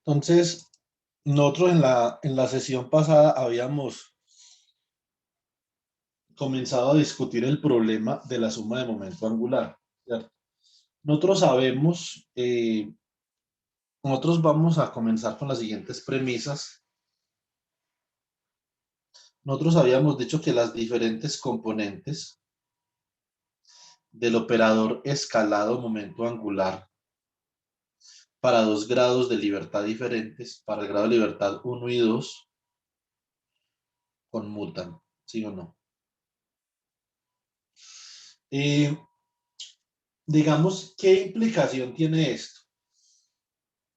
Entonces, nosotros en la sesión pasada habíamos comenzado a discutir el problema de la suma de momento angular, ¿cierto? Nosotros sabemos, nosotros vamos a comenzar con las siguientes premisas. Nosotros habíamos dicho que las diferentes componentes del operador escalado momento angular para dos grados de libertad diferentes, para el grado de libertad 1 y 2, conmutan, ¿sí o no? Digamos, ¿qué implicación tiene esto?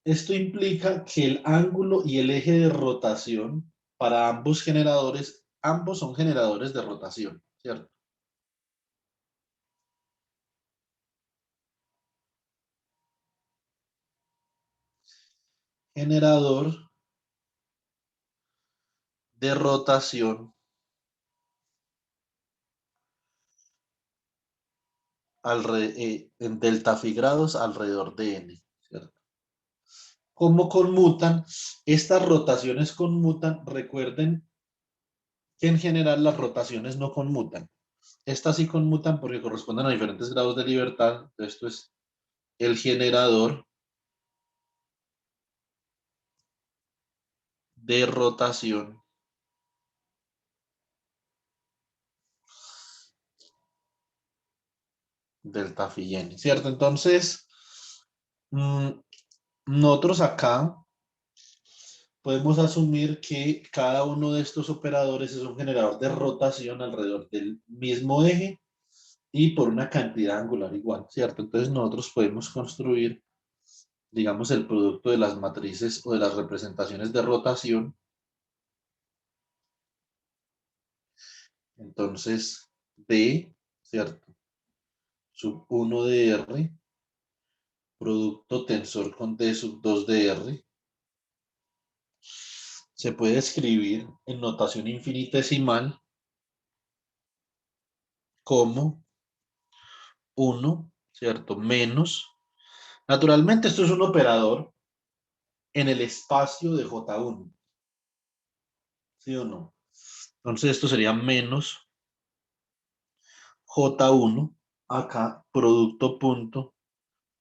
Esto implica que el ángulo y el eje de rotación para ambos generadores, ambos son generadores de rotación, ¿cierto? Generador de rotación en delta phi grados alrededor de n, ¿cierto? ¿Cómo conmutan? Estas rotaciones conmutan, recuerden que en general las rotaciones no conmutan. Estas sí conmutan porque corresponden a diferentes grados de libertad. Esto es el generador de rotación delta phi n, ¿cierto? Entonces, nosotros acá podemos asumir que cada uno de estos operadores es un generador de rotación alrededor del mismo eje y por una cantidad angular igual, ¿cierto? Entonces nosotros podemos construir, digamos, el producto de las matrices o de las representaciones de rotación. Entonces, D, ¿cierto? Sub 1 de R, producto tensor con D sub 2 de R, se puede escribir en notación infinitesimal como 1, ¿cierto? Menos. Naturalmente, esto es un operador en el espacio de J1, ¿sí o no? Entonces, esto sería menos J1, acá, producto punto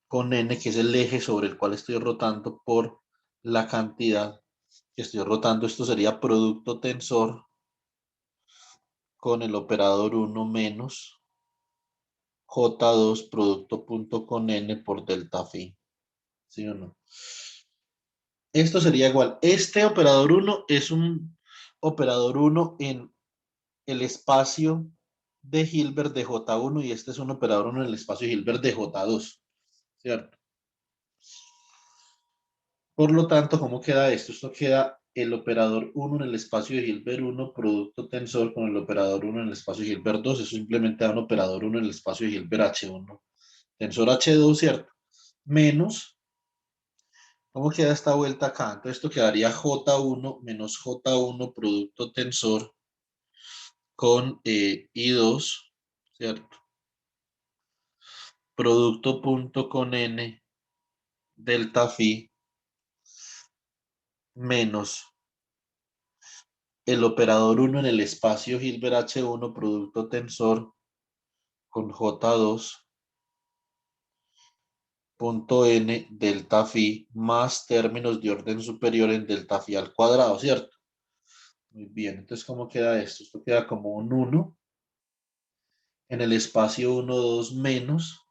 con N, que es el eje sobre el cual estoy rotando por la cantidad que estoy rotando. Esto sería producto tensor con el operador 1 menos J2 producto punto con N por delta phi, ¿sí o no? Esto sería igual. Este operador 1 es un operador 1 en el espacio de Hilbert de J1 y este es un operador 1 en el espacio de Hilbert de J2, ¿cierto? Por lo tanto, ¿cómo queda esto? Esto queda el operador 1 en el espacio de Hilbert 1, producto tensor con el operador 1 en el espacio de Hilbert 2. Eso simplemente da un operador 1 en el espacio de Hilbert H1, tensor H2, ¿cierto? Menos, ¿cómo queda esta vuelta acá? Entonces esto quedaría J1 menos J1 producto tensor con I2, ¿cierto? Producto punto con N delta phi menos el operador 1 en el espacio Hilbert H1 producto tensor con J2 punto N delta phi más términos de orden superior en delta phi al cuadrado, ¿cierto? Muy bien, entonces ¿cómo queda esto? Esto queda como un 1 en el espacio 1, 2 menos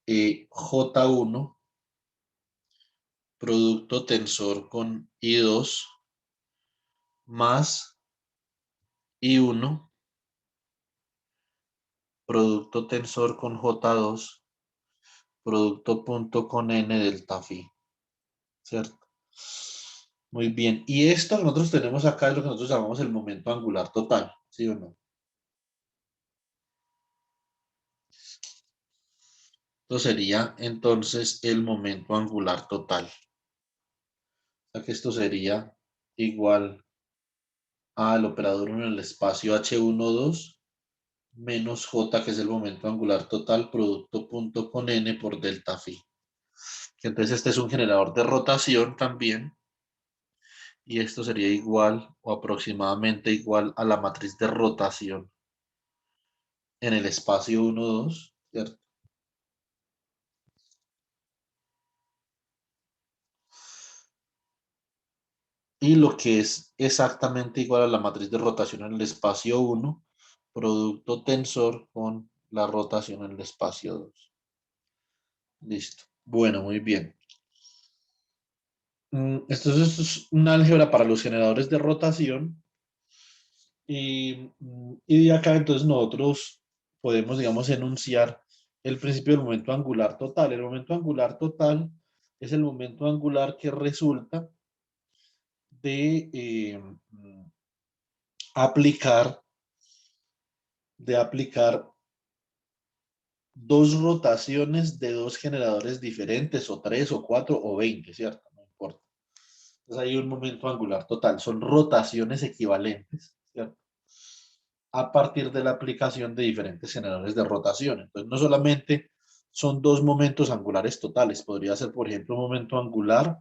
J1 producto tensor con I2 más I1 producto tensor con J2 producto punto con N delta phi, ¿cierto? Muy bien. Y esto que nosotros tenemos acá es lo que nosotros llamamos el momento angular total, ¿sí o no? Esto sería entonces el momento angular total. O sea que esto sería igual al operador 1 en el espacio H1, 2 menos J, que es el momento angular total, producto punto con N por delta phi. Entonces este es un generador de rotación también. Y esto sería igual o aproximadamente igual a la matriz de rotación en el espacio 1, 2, ¿cierto? Y lo que es exactamente igual a la matriz de rotación en el espacio 1, producto tensor con la rotación en el espacio 2. Listo. Bueno, muy bien. Esto es un álgebra para los generadores de rotación. Y de acá entonces nosotros podemos, digamos, enunciar el principio del momento angular total. El momento angular total es el momento angular que resulta de aplicar, de aplicar dos rotaciones de dos generadores diferentes, o tres, o cuatro, o 20, ¿cierto? No importa. Entonces hay un momento angular total. Son rotaciones equivalentes, ¿cierto? A partir de la aplicación de diferentes generadores de rotación. Entonces, no solamente son dos momentos angulares totales, podría ser, por ejemplo, un momento angular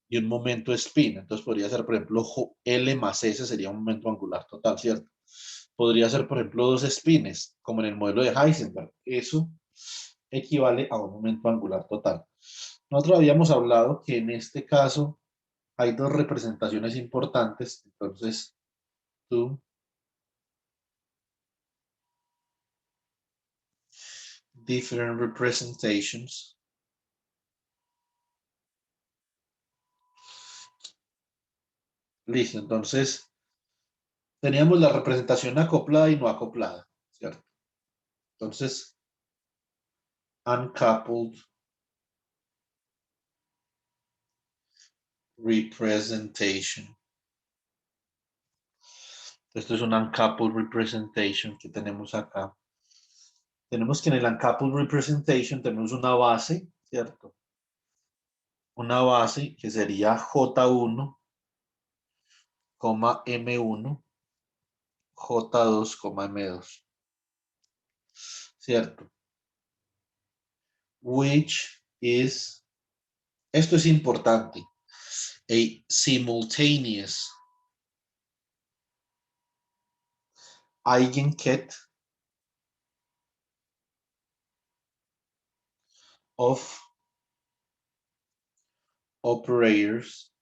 y un momento spin. Entonces, podría ser, por ejemplo, L más S sería un momento angular total, ¿cierto? Podría ser, por ejemplo, dos spines, como en el modelo de Heisenberg. Eso equivale a un momento angular total. Nosotros habíamos hablado que en este caso hay dos representaciones importantes. Entonces, tú different representations. Listo, entonces teníamos la representación acoplada y no acoplada, ¿cierto? Entonces, uncoupled representation. Esto es un uncoupled representation que tenemos acá. Tenemos que en el uncoupled representation tenemos una base, ¿cierto? Una base que sería J1, M1, J2, M2, ¿cierto? Which is, esto es importante, a simultaneous eigenket of operators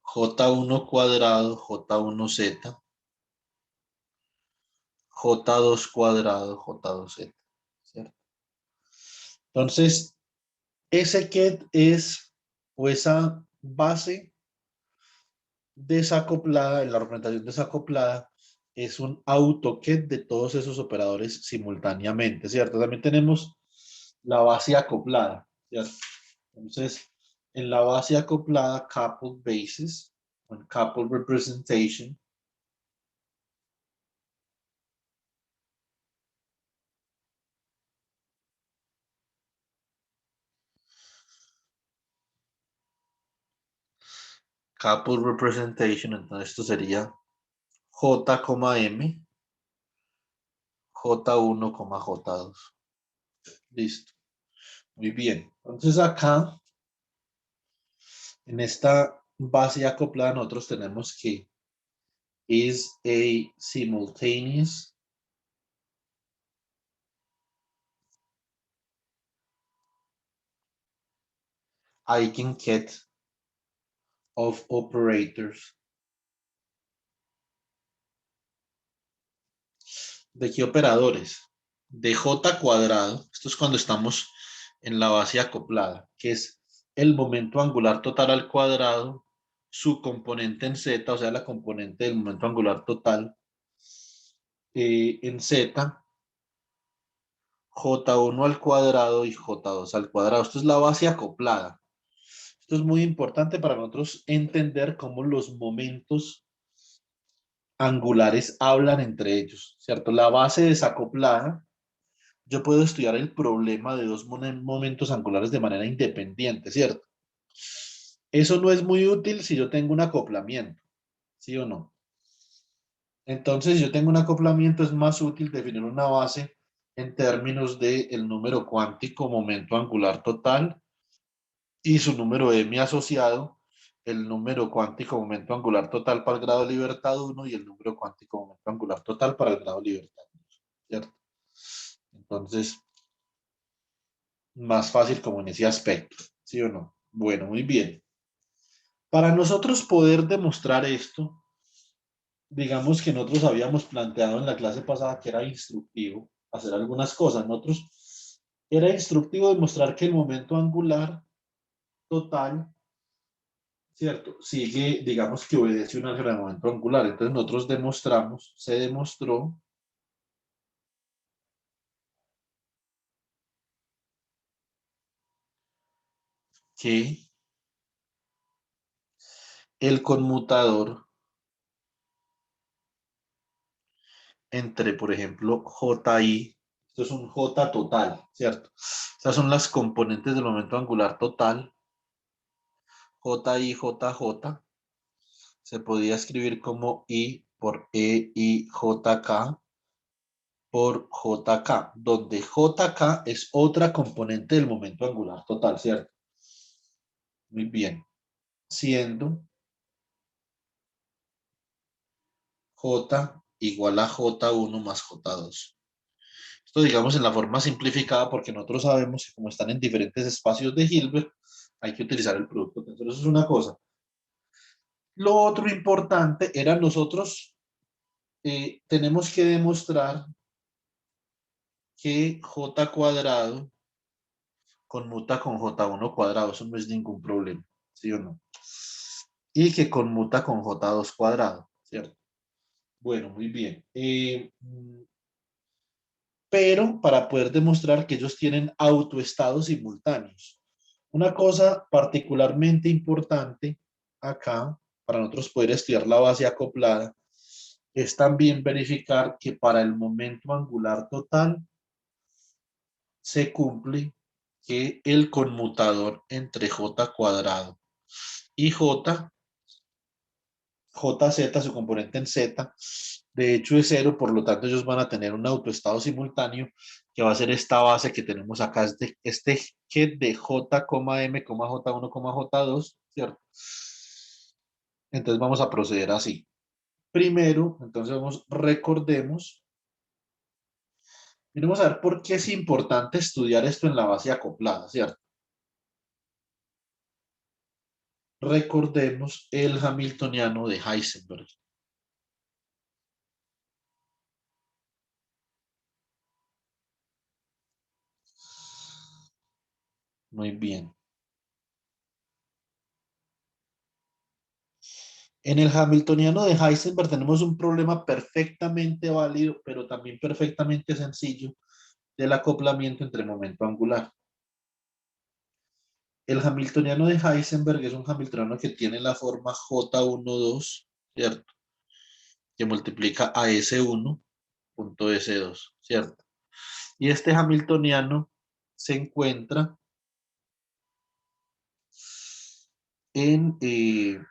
J1 cuadrado, J1Z, J2 cuadrado, J2Z, ¿cierto? Entonces, ese ket es, o esa base desacoplada, en la representación desacoplada, es un autoket de todos esos operadores simultáneamente, ¿cierto? También tenemos la base acoplada, ¿cierto? Entonces, en la base acoplada, coupled basis, o coupled representation, coupled representation, entonces esto sería J, M, J1, J2. Listo. Muy bien. Entonces acá, en esta base acoplada, nosotros tenemos que is a simultaneous eigenket of operators. ¿De qué operadores? De J cuadrado. Esto es cuando estamos en la base acoplada, que es el momento angular total al cuadrado, su componente en Z, o sea, la componente del momento angular total en Z, J1 al cuadrado y J2 al cuadrado. Esto es la base acoplada. Esto es muy importante para nosotros entender cómo los momentos angulares hablan entre ellos, ¿cierto? La base desacoplada, yo puedo estudiar el problema de dos momentos angulares de manera independiente, ¿cierto? Eso no es muy útil si yo tengo un acoplamiento, ¿sí o no? Entonces, si yo tengo un acoplamiento, es más útil definir una base en términos de el número cuántico momento angular total y su número m asociado, el número cuántico momento angular total para el grado de libertad 1 y el número cuántico momento angular total para el grado de libertad 2, ¿cierto? Entonces, más fácil como en ese aspecto, ¿sí o no? Bueno, muy bien. Para nosotros poder demostrar esto, digamos que nosotros habíamos planteado en la clase pasada que era instructivo hacer algunas cosas. Nosotros era instructivo demostrar que el momento angular total, ¿cierto? Sigue, digamos que obedece un álgebra de momento angular. Entonces nosotros demostramos, se demostró que el conmutador entre, por ejemplo, JI, esto es un J total, ¿cierto? Estas son las componentes del momento angular total, JI, JJ, se podía escribir como I por EIJK por JK, donde JK es otra componente del momento angular total, ¿cierto? Muy bien. Siendo J igual a J1 más J2. Esto digamos en la forma simplificada porque nosotros sabemos que como están en diferentes espacios de Hilbert, hay que utilizar el producto tensor. Eso es una cosa. Lo otro importante era nosotros tenemos que demostrar que J cuadrado conmuta con J1 cuadrado. Eso no es ningún problema, ¿sí o no? Y que conmuta con J2 cuadrado, ¿cierto? Bueno, muy bien. Pero para poder demostrar que ellos tienen autoestados simultáneos. Una cosa particularmente importante acá, para nosotros poder estudiar la base acoplada, es también verificar que para el momento angular total se cumple que el conmutador entre j cuadrado y jz, su componente en z, de hecho es cero, por lo tanto ellos van a tener un autoestado simultáneo que va a ser esta base que tenemos acá, este que de j, m, j1, j2, ¿cierto? Entonces vamos a proceder así. Primero, entonces recordemos, miremos a ver por qué es importante estudiar esto en la base acoplada, ¿cierto? Recordemos el hamiltoniano de Heisenberg. Muy bien. En el hamiltoniano de Heisenberg tenemos un problema perfectamente válido, pero también perfectamente sencillo del acoplamiento entre momento angular. El hamiltoniano de Heisenberg es un hamiltoniano que tiene la forma J12, ¿cierto? Que multiplica a S1 punto S2, ¿cierto? Y este hamiltoniano se encuentra en el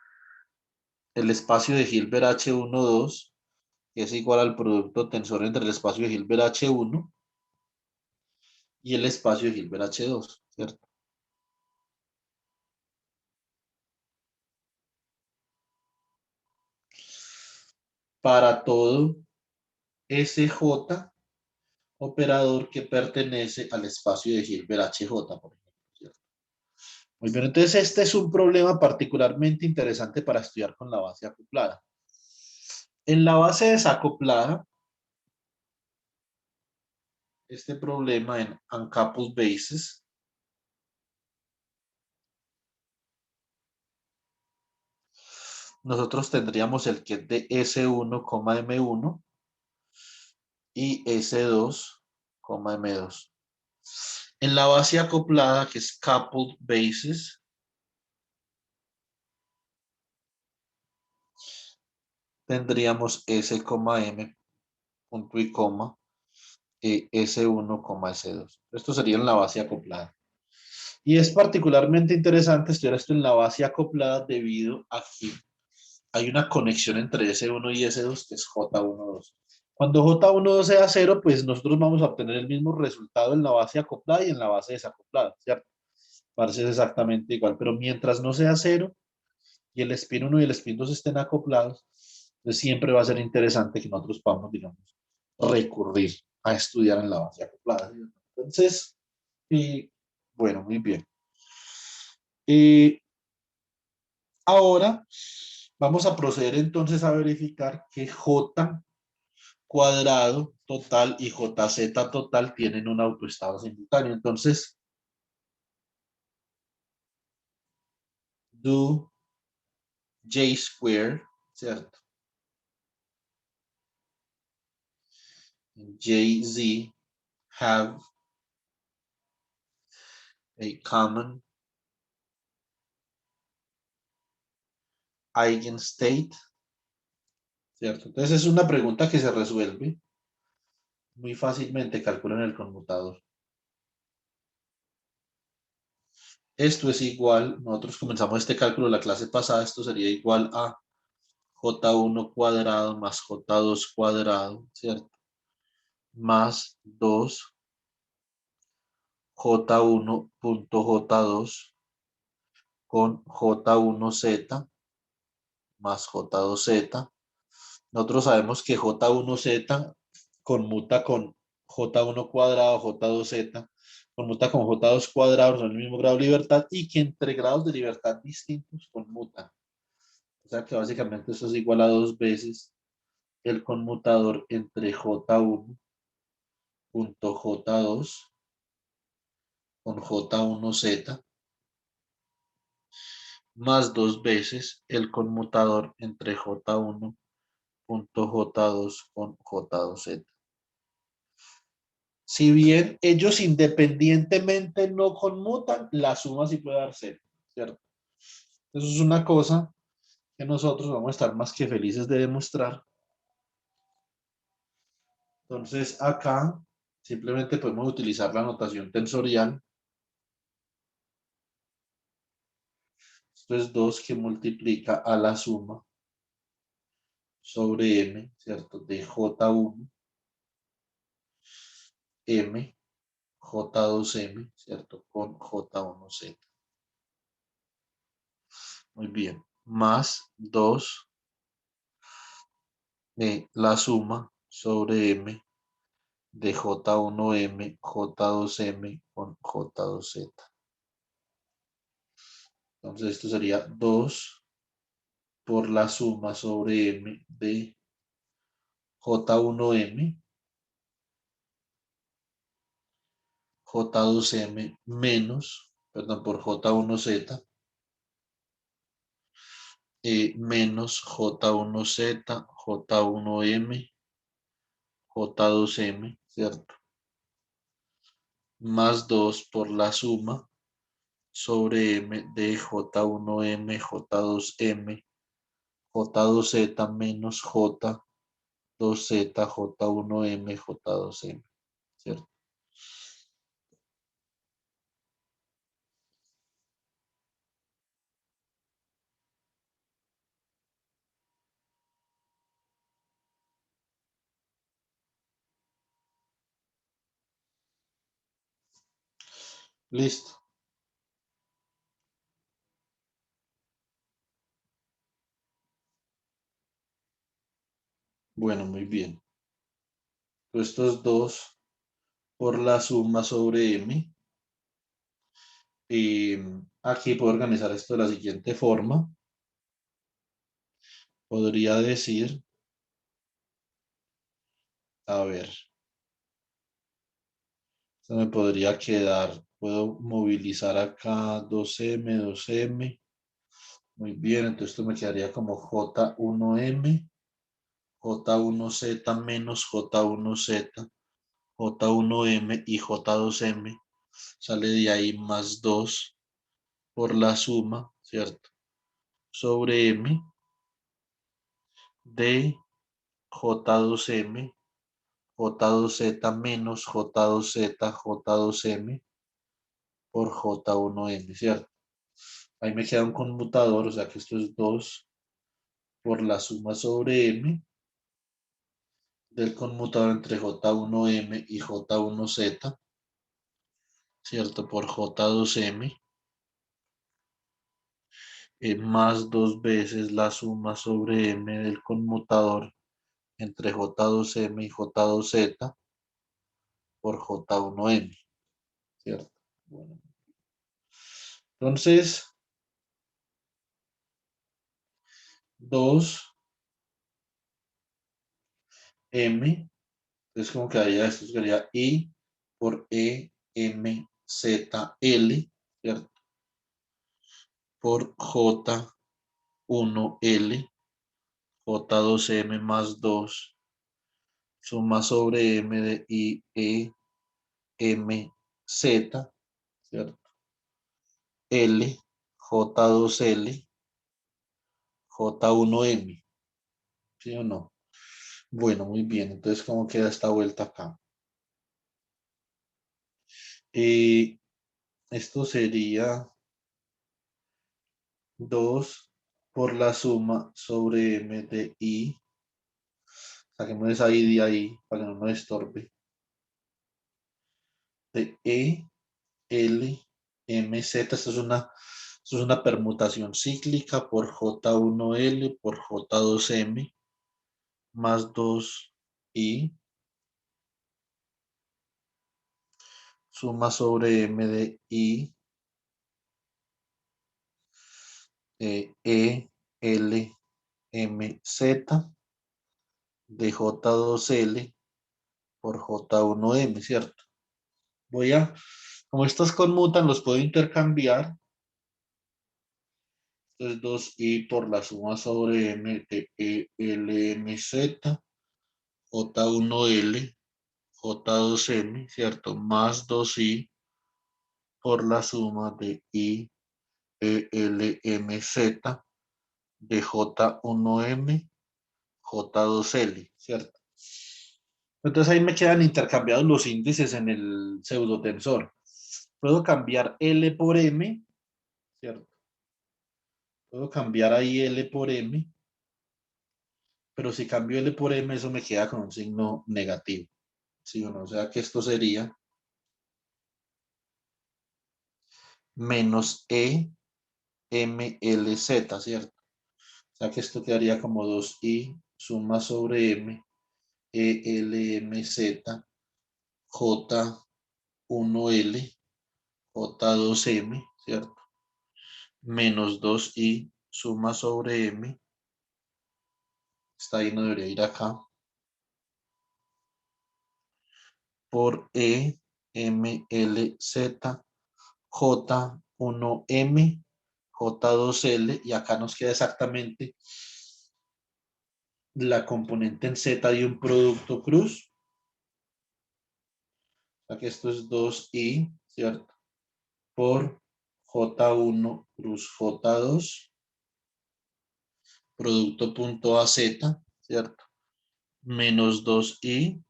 espacio de Hilbert H12, que es igual al producto tensor entre el espacio de Hilbert H1 y el espacio de Hilbert H2, ¿cierto? Para todo SJ operador que pertenece al espacio de Hilbert HJ, por ejemplo, ¿cierto? Muy bien, entonces este es un problema particularmente interesante para estudiar con la base acoplada. En la base desacoplada, este problema en uncoupled bases, nosotros tendríamos el que es de S1, M1 y S2, M2. En la base acoplada, que es coupled bases, tendríamos S, M, punto y coma, S1, S2. Esto sería en la base acoplada. Y es particularmente interesante estudiar esto en la base acoplada debido a que hay una conexión entre S1 y S2 que es J12. Cuando J1 sea cero, pues nosotros vamos a obtener el mismo resultado en la base acoplada y en la base desacoplada, ¿cierto? Parece exactamente igual, pero mientras no sea cero y el spin 1 y el spin 2 estén acoplados, pues siempre va a ser interesante que nosotros podamos, digamos, recurrir a estudiar en la base acoplada, ¿cierto? Entonces, bueno, muy bien. Ahora vamos a proceder entonces a verificar que J cuadrado total y JZ total tienen un autoestado simultáneo. Entonces, do J square, ¿cierto? JZ have a common eigenstate, ¿cierto? Entonces es una pregunta que se resuelve muy fácilmente, calculan el conmutador. Esto es igual, nosotros comenzamos este cálculo la clase pasada, esto sería igual a J1 cuadrado más J2 cuadrado, ¿cierto? Más 2 J1.J2 con J1Z más J2Z. Nosotros sabemos que J1Z conmuta con J1 cuadrado, J2Z, conmuta con J2 cuadrado, son el mismo grado de libertad y que entre grados de libertad distintos conmutan. O sea que básicamente eso es igual a dos veces el conmutador entre J1.J2 con J1Z más dos veces el conmutador entre J1.J2 con J2Z. Si bien ellos independientemente no conmutan, la suma sí puede dar cero, ¿cierto? Eso es una cosa que nosotros vamos a estar más que felices de demostrar. Entonces acá simplemente podemos utilizar la notación tensorial. Esto es 2 que multiplica a la suma sobre m, ¿cierto? De J1, m, J2m, ¿cierto? Con J1z. Muy bien. Más 2 de la suma sobre m de J1M, J2M con J2Z. Entonces esto sería 2 por la suma sobre M de J1M, J2M menos, perdón, por J1Z, menos J1Z, J1M, J2M, ¿cierto? Más 2 por la suma sobre M de J1M, J2M, J2Z menos J2Z, J1M, J2M, ¿cierto? Listo. Bueno, muy bien. Estos dos por la suma sobre M. Y aquí puedo organizar esto de la siguiente forma. Podría decir, a ver, esto me podría quedar, puedo movilizar acá 2M, 2M. Muy bien, entonces esto me quedaría como J1M, J1Z menos J1Z, J1M y J2M. Sale de ahí más 2 por la suma, ¿cierto? Sobre M de J2M, J2Z menos J2Z, J2M por J1M, ¿cierto? Ahí me queda un conmutador, o sea que esto es 2 por la suma sobre M del conmutador entre J1M y J1Z, ¿cierto? Por J2M, más dos veces la suma sobre M del conmutador entre J2M y J2Z por J1M, ¿cierto? Bueno, entonces, 2M, entonces como quedaría esto, sería I por EMZL, ¿cierto? Por J1L, J2M más 2, suma sobre M de I, E, M, Z, ¿cierto? L, J2L, J1M, ¿sí o no? Bueno, muy bien. Entonces, ¿cómo queda esta vuelta acá? Esto sería 2 por la suma sobre M de I. Saquemos esa I de ahí para que no nos estorbe. De E, L, M, Z. Esto es una permutación cíclica por J1L por J2M más 2I. Suma sobre M de I, L, M, Z de J2L por J1M, ¿cierto? Como estos conmutan, los puedo intercambiar. Entonces 2I por la suma sobre M de E, L, M, Z, J1L, J2M, ¿cierto? Más 2I por la suma de I, E, L, M, Z de J1M, J2L, ¿cierto? Entonces ahí me quedan intercambiados los índices en el pseudotensor. Puedo cambiar L por M, ¿cierto? Puedo cambiar ahí L por M, pero si cambio L por M, eso me queda con un signo negativo, ¿sí o no? O sea que esto sería menos E, M, L, Z, ¿cierto? O sea que esto quedaría como 2I suma sobre M, E, L, M, Z, J1L, J2M, ¿cierto? Menos 2I suma sobre M, está ahí, no debería ir acá, por E, M, L, Z, J1M, J2L, y acá nos queda exactamente la componente en Z de un producto cruz. O sea que esto es 2I, ¿cierto? Por J1 cruz J2, producto punto AZ, ¿cierto? Menos 2I,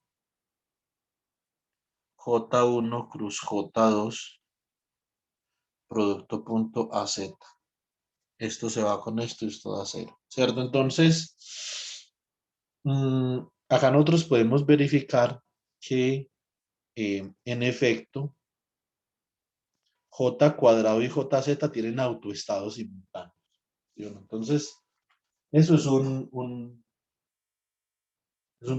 J1 cruz J2, producto punto AZ. Esto se va con esto y esto da 0, ¿cierto? Entonces, acá nosotros podemos verificar que en efecto J cuadrado y JZ tienen autoestados simultáneos, ¿sí o no? Entonces, eso es un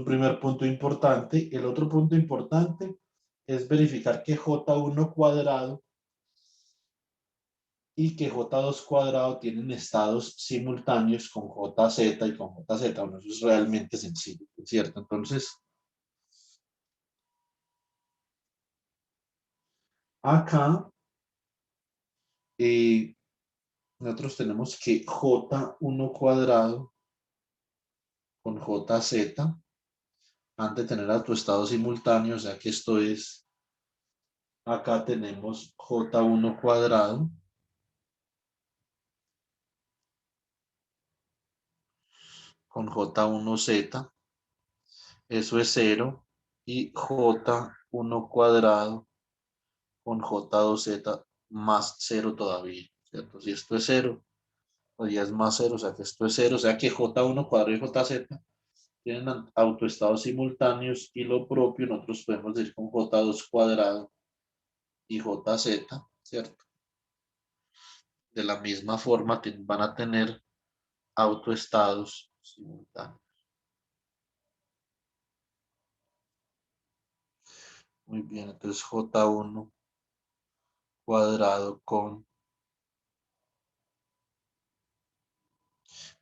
primer punto importante. El otro punto importante es verificar que J1 cuadrado y que J2 cuadrado tienen estados simultáneos con JZ y con JZ. Bueno, eso es realmente sencillo, ¿cierto? Entonces, acá nosotros tenemos que J1 cuadrado con JZ han de tener autoestado simultáneo, o sea que esto es, acá tenemos J1 cuadrado con J1Z, eso es 0, y J1 cuadrado con J2Z más 0 todavía, ¿cierto? Si esto es 0, pues ya es más 0, o sea que esto es 0, o sea que J1 cuadrado y JZ tienen autoestados simultáneos y lo propio nosotros podemos decir con J2 cuadrado y JZ, ¿cierto? De la misma forma van a tener autoestados simultáneos. Muy bien, entonces J1 cuadrado con,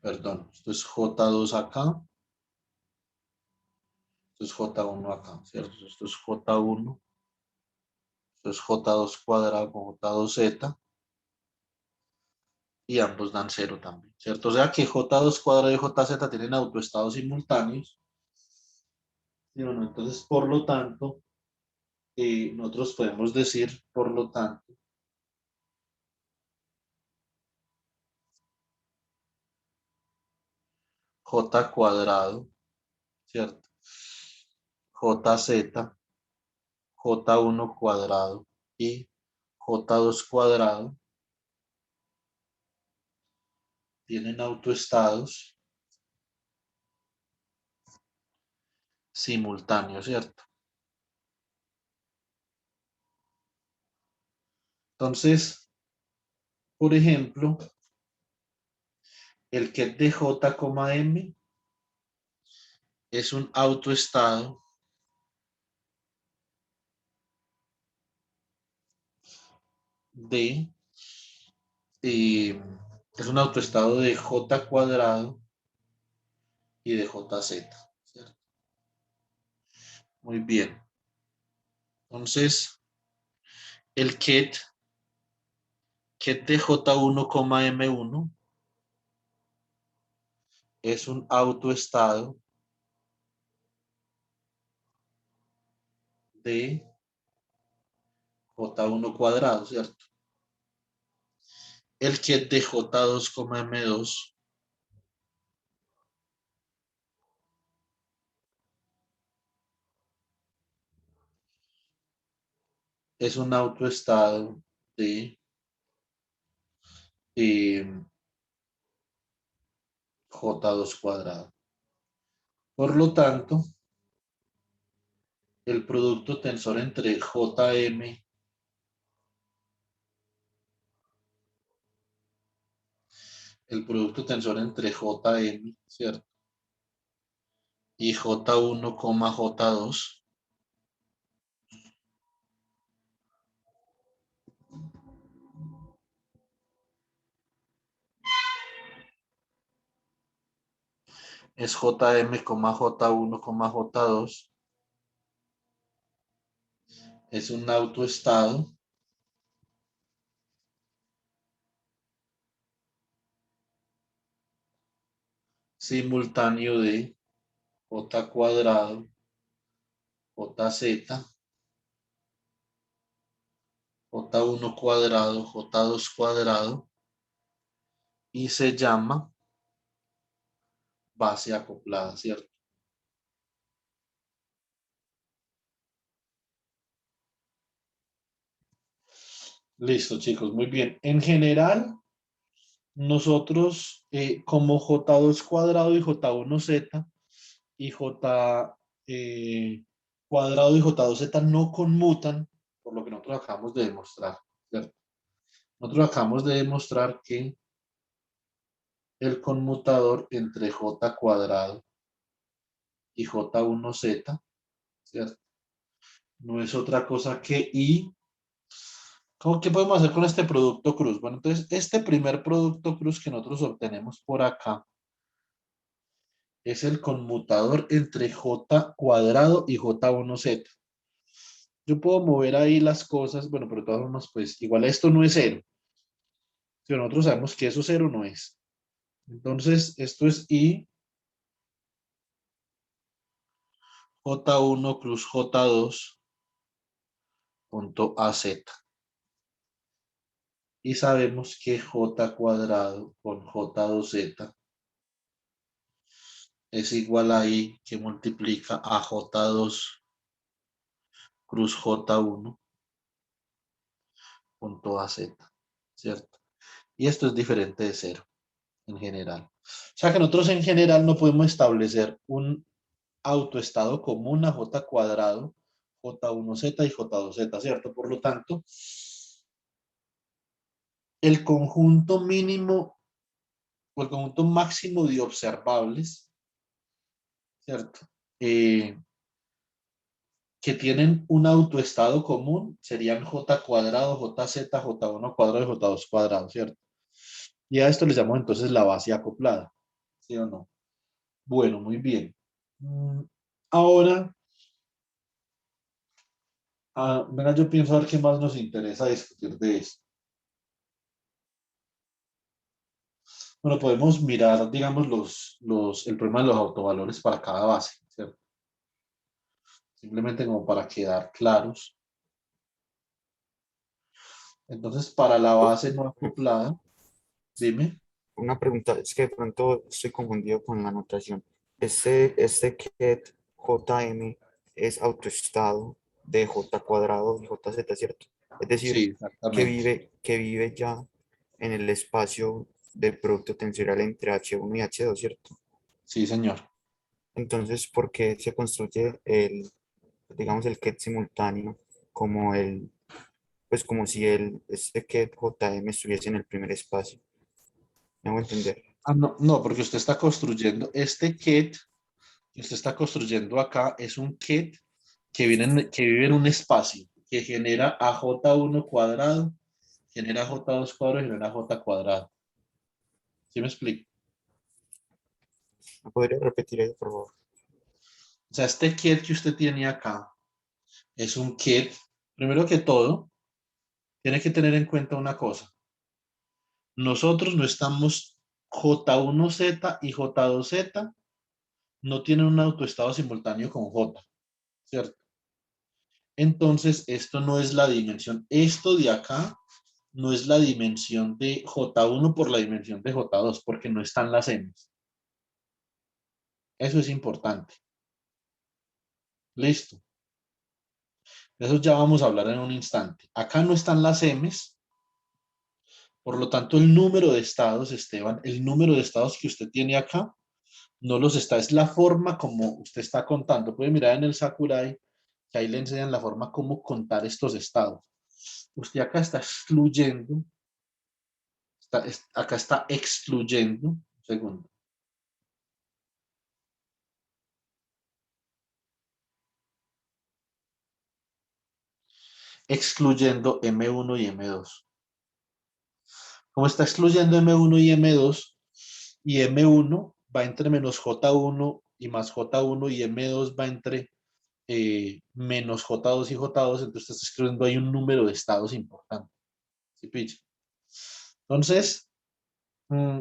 perdón, esto es J2 acá, esto es J1 acá, ¿cierto? Esto es J1, esto es J2 cuadrado con J2Z y ambos dan 0 también, ¿cierto? O sea que J2 cuadrado y JZ tienen autoestados simultáneos. Y bueno, entonces, por lo tanto, nosotros podemos decir, por lo tanto, J cuadrado, ¿cierto? JZ, J1 cuadrado y J2 cuadrado tienen autoestados simultáneos, ¿cierto? Entonces, por ejemplo, el ket de J, M es un autoestado de, es un autoestado de J cuadrado y de JZ, ¿cierto? Muy bien. Entonces, el ket de J1, M1 es un autoestado de J1 cuadrado, ¿cierto? El ket de J2, M2 es un autoestado de J2 cuadrado. Por lo tanto, el producto tensor entre JM el producto tensor entre JM, ¿cierto? Y J1, J2 es JM, J1, J2 es un autoestado simultáneo de J cuadrado, JZ, J1 cuadrado, J2 cuadrado y se llama base acoplada, ¿cierto? Listo, chicos, muy bien. En general, nosotros como J2 cuadrado y J1Z y J cuadrado y J2Z no conmutan, por lo que nosotros acabamos de demostrar, ¿cierto? Nosotros acabamos de demostrar que el conmutador entre J cuadrado y J1Z, ¿cierto? No es otra cosa que I. ¿Qué podemos hacer con este producto cruz? Bueno, entonces, este primer producto cruz que nosotros obtenemos por acá es el conmutador entre J cuadrado y J1Z. Yo puedo mover ahí las cosas, bueno, pero de todas formas, pues igual esto no es cero. Si nosotros sabemos que eso cero no es. Entonces, esto es I, J1 plus J2 punto AZ. Y sabemos que J cuadrado con J2Z es igual a I que multiplica a J2 cruz J1 punto AZ, ¿cierto? Y esto es diferente de cero en general. O sea que nosotros en general no podemos establecer un autoestado común a J cuadrado, J1Z y J2Z, ¿cierto? Por lo tanto, el conjunto mínimo o el conjunto máximo de observables, ¿cierto? Que tienen un autoestado común serían J cuadrado, JZ, J1 cuadrado y J2 cuadrado, ¿cierto? Y a esto le llamamos entonces la base acoplada, ¿sí o no? Bueno, muy bien. Ahora, venga, yo pienso a ver qué más nos interesa discutir de esto. Bueno, podemos mirar, digamos, el problema de los autovalores para cada base, ¿cierto? Simplemente como para quedar claros. Entonces, para la base no acoplada, dime. Una pregunta, es que de pronto estoy confundido con la notación. Este ket JM es autoestado de J cuadrado y JZ, ¿cierto? Es Sí, decir, exactamente. que vive ya en el espacio del producto tensorial entre H1 y H2, ¿cierto? Sí, señor. Entonces, ¿por qué se construye digamos, el ket simultáneo como pues como si este ket JM estuviese en el primer espacio? ¿Me hago entender? No, no, porque usted está construyendo este ket que usted está construyendo acá es un ket que vive en un espacio que genera a J1 cuadrado, genera J2 cuadrado y genera J cuadrado. ¿Sí me explico? ¿Me podría repetir eso, por favor? O sea, este ket que usted tiene acá es un ket, primero que todo, tiene que tener en cuenta una cosa. Nosotros no estamos J1Z y J2Z no tienen un autoestado simultáneo con J, ¿cierto? Entonces, esto no es la dimensión. Esto de acá no es la dimensión de J1 por la dimensión de J2, porque no están las M's. Eso es importante. Listo. De eso ya vamos a hablar en un instante. Acá no están las M's, por lo tanto, el número de estados, Esteban, el número de estados que usted tiene acá, no los está, es la forma como usted está contando. Puede mirar en el Sakurai, que ahí le enseñan la forma como contar estos estados. Usted acá está excluyendo, acá está excluyendo, un segundo, excluyendo M1 y M2. Como está excluyendo M1 y M2, y M1 va entre menos J1 y más J1 y M2 va entre menos J2 y J2, entonces está excluyendo ahí un número de estados importante. ¿Sí, pilla? Entonces, mm,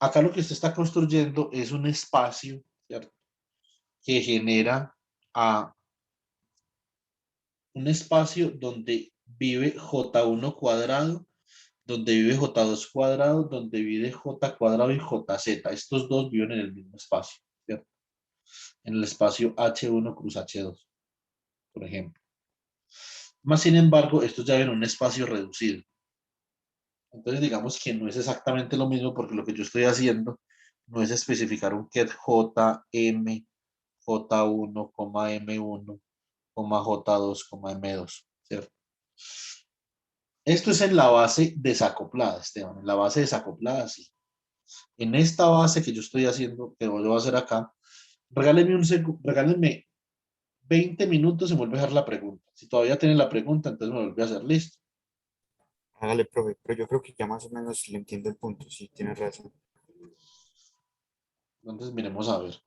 acá lo que usted está construyendo es un espacio, ¿cierto? Que genera a un espacio donde vive J1 cuadrado, donde vive J2 cuadrado, donde vive J cuadrado y JZ. Estos dos viven en el mismo espacio, ¿cierto? En el espacio H1 cruz H2, por ejemplo. Más sin embargo, estos ya viven en un espacio reducido. Entonces, digamos que no es exactamente lo mismo porque lo que yo estoy haciendo no es especificar un ket JM, J1, M1, J2, M2, ¿cierto? Esto es en la base desacoplada, Esteban, en la base desacoplada, sí. En esta base que yo estoy haciendo, que yo voy a hacer acá, regáleme 20 minutos y me vuelve a hacer la pregunta. Si todavía tiene la pregunta, entonces me vuelve a hacer listo. Hágale, profe, pero yo creo que ya más o menos le entiendo el punto, sí, tiene razón. Entonces, miremos a ver.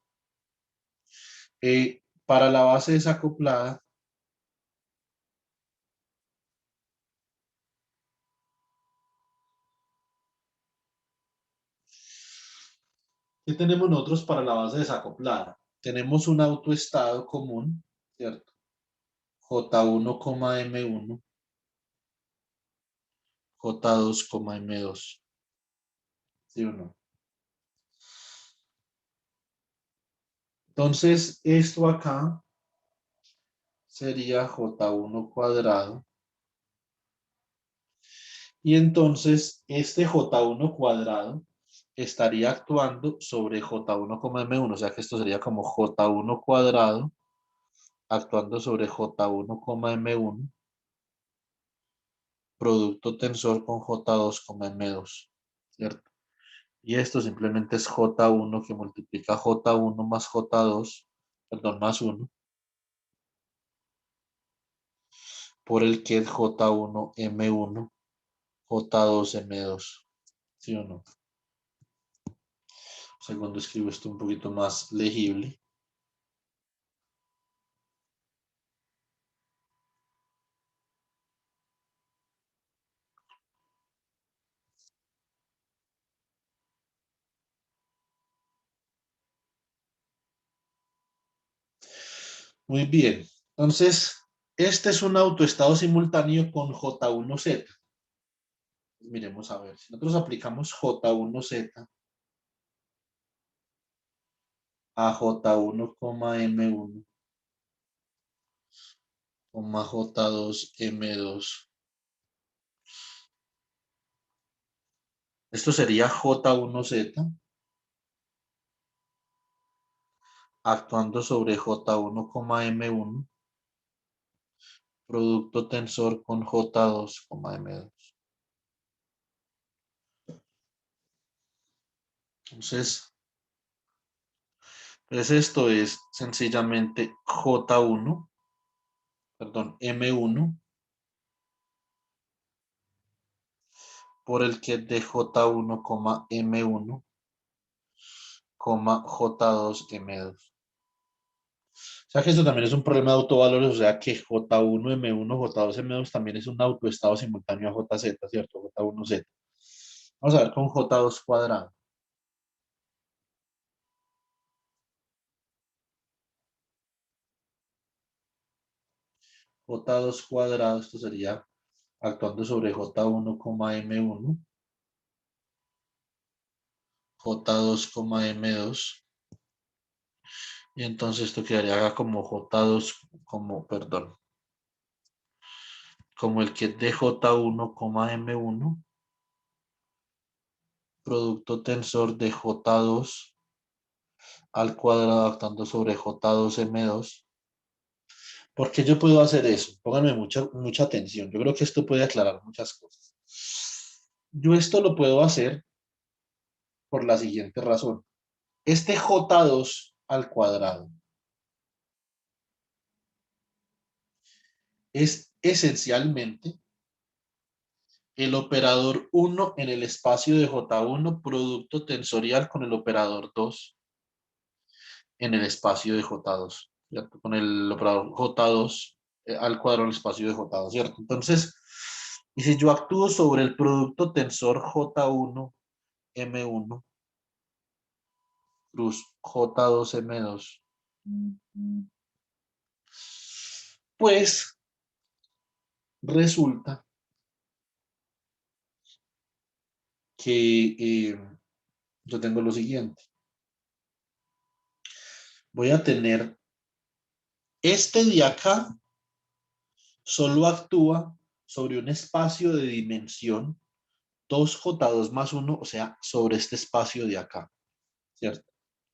Para la base desacoplada, ¿qué tenemos nosotros para la base desacoplada? Tenemos un autoestado común, ¿cierto? J1, M1, J2, M2. ¿Sí o no? Entonces, esto acá sería J1 cuadrado. Y entonces, este J1 cuadrado estaría actuando sobre J1, M1, o sea que esto sería como J1 cuadrado actuando sobre J1, M1, producto tensor con J2, M2, ¿cierto? Y esto simplemente es J1 que multiplica J1 más J2, perdón, más 1, por el que es J1, M1, J2, M2, ¿sí o no? Segundo escribo esto un poquito más legible. Muy bien. Entonces, este es un autoestado simultáneo con J1Z. Miremos a ver. Si nosotros aplicamos J1Z a J1, M1, J2, M2. Esto sería J1Z actuando sobre J1, M1, producto tensor con J2, M2. Entonces, pues esto es sencillamente J1, perdón, M1 por el que de J1, M1, J2, M2. O sea que esto también es un problema de autovalores, o sea que J1, M1, J2, M2 también es un autoestado simultáneo a JZ, ¿cierto? J1Z. Vamos a ver con J2 cuadrado. J2 cuadrado, esto sería actuando sobre J1, M1, J2, M2. Y entonces esto quedaría como J2, perdón, como el que es de J1, M1, producto tensor de J2 al cuadrado actuando sobre J2, M2. ¿Por qué yo puedo hacer eso? Pónganme mucha atención. Yo creo que esto puede aclarar muchas cosas. Yo esto lo puedo hacer por la siguiente razón. Este J2 al cuadrado es esencialmente el operador 1 en el espacio de J1 producto tensorial con el operador 2 en el espacio de J2, ¿cierto? Con el operador J2 al cuadrado en el espacio de J2, ¿cierto? Entonces, y si yo actúo sobre el producto tensor J1, M1 cruz J2, M2, pues resulta que yo tengo lo siguiente. Voy a tener este de acá, solo actúa sobre un espacio de dimensión 2J2 más 1, o sea, sobre este espacio de acá, ¿cierto?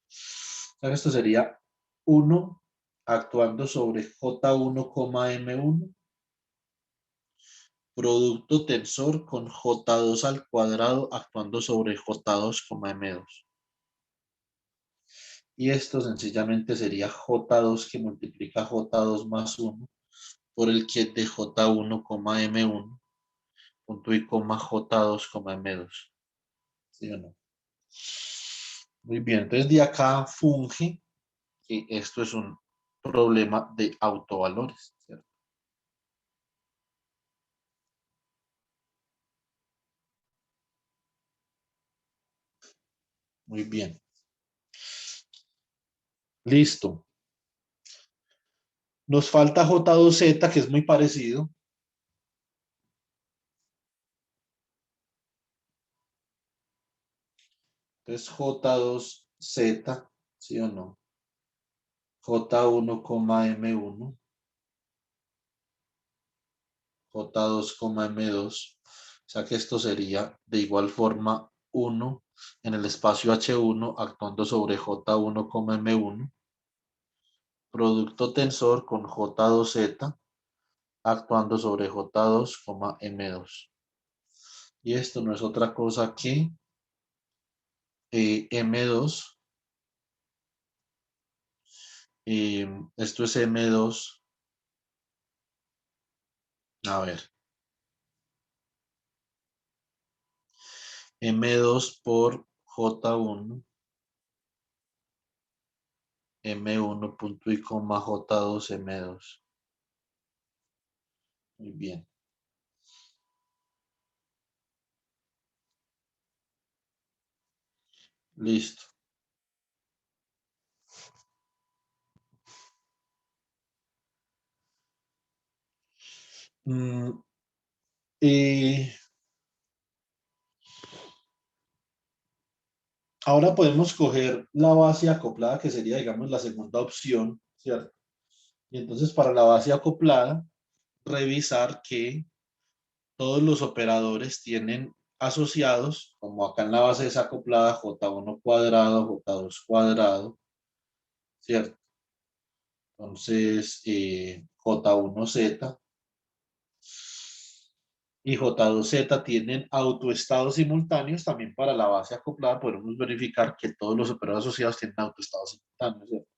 O sea, esto sería 1 actuando sobre J1, M1, producto tensor con J2 al cuadrado actuando sobre J2, M2. Y esto sencillamente sería J2 que multiplica J2 más 1 por el que de J1, M1, punto y coma J2, M2. ¿Sí o no? Muy bien, entonces de acá funge que esto es un problema de autovalores, ¿cierto? Muy bien. Listo. Nos falta J2Z, que es muy parecido. Entonces J2Z, ¿sí o no? J1, M1, J2, M2. O sea que esto sería de igual forma 1 en el espacio H1 actuando sobre J1, M1. Producto tensor con J2Z actuando sobre J2, M2. Y esto no es otra cosa que M2. Esto es M2. A ver. M2 por J1. M1 punto y coma J2, M2. Muy bien. Listo. Y ahora podemos coger la base acoplada, que sería, digamos, la segunda opción, ¿cierto? Y entonces para la base acoplada, revisar que todos los operadores tienen asociados, como acá en la base desacoplada, J1 cuadrado, J2 cuadrado, ¿cierto? Entonces, J1Z y J2Z tienen autoestados simultáneos. También para la base acoplada podemos verificar que todos los operadores asociados tienen autoestados simultáneos, ¿cierto?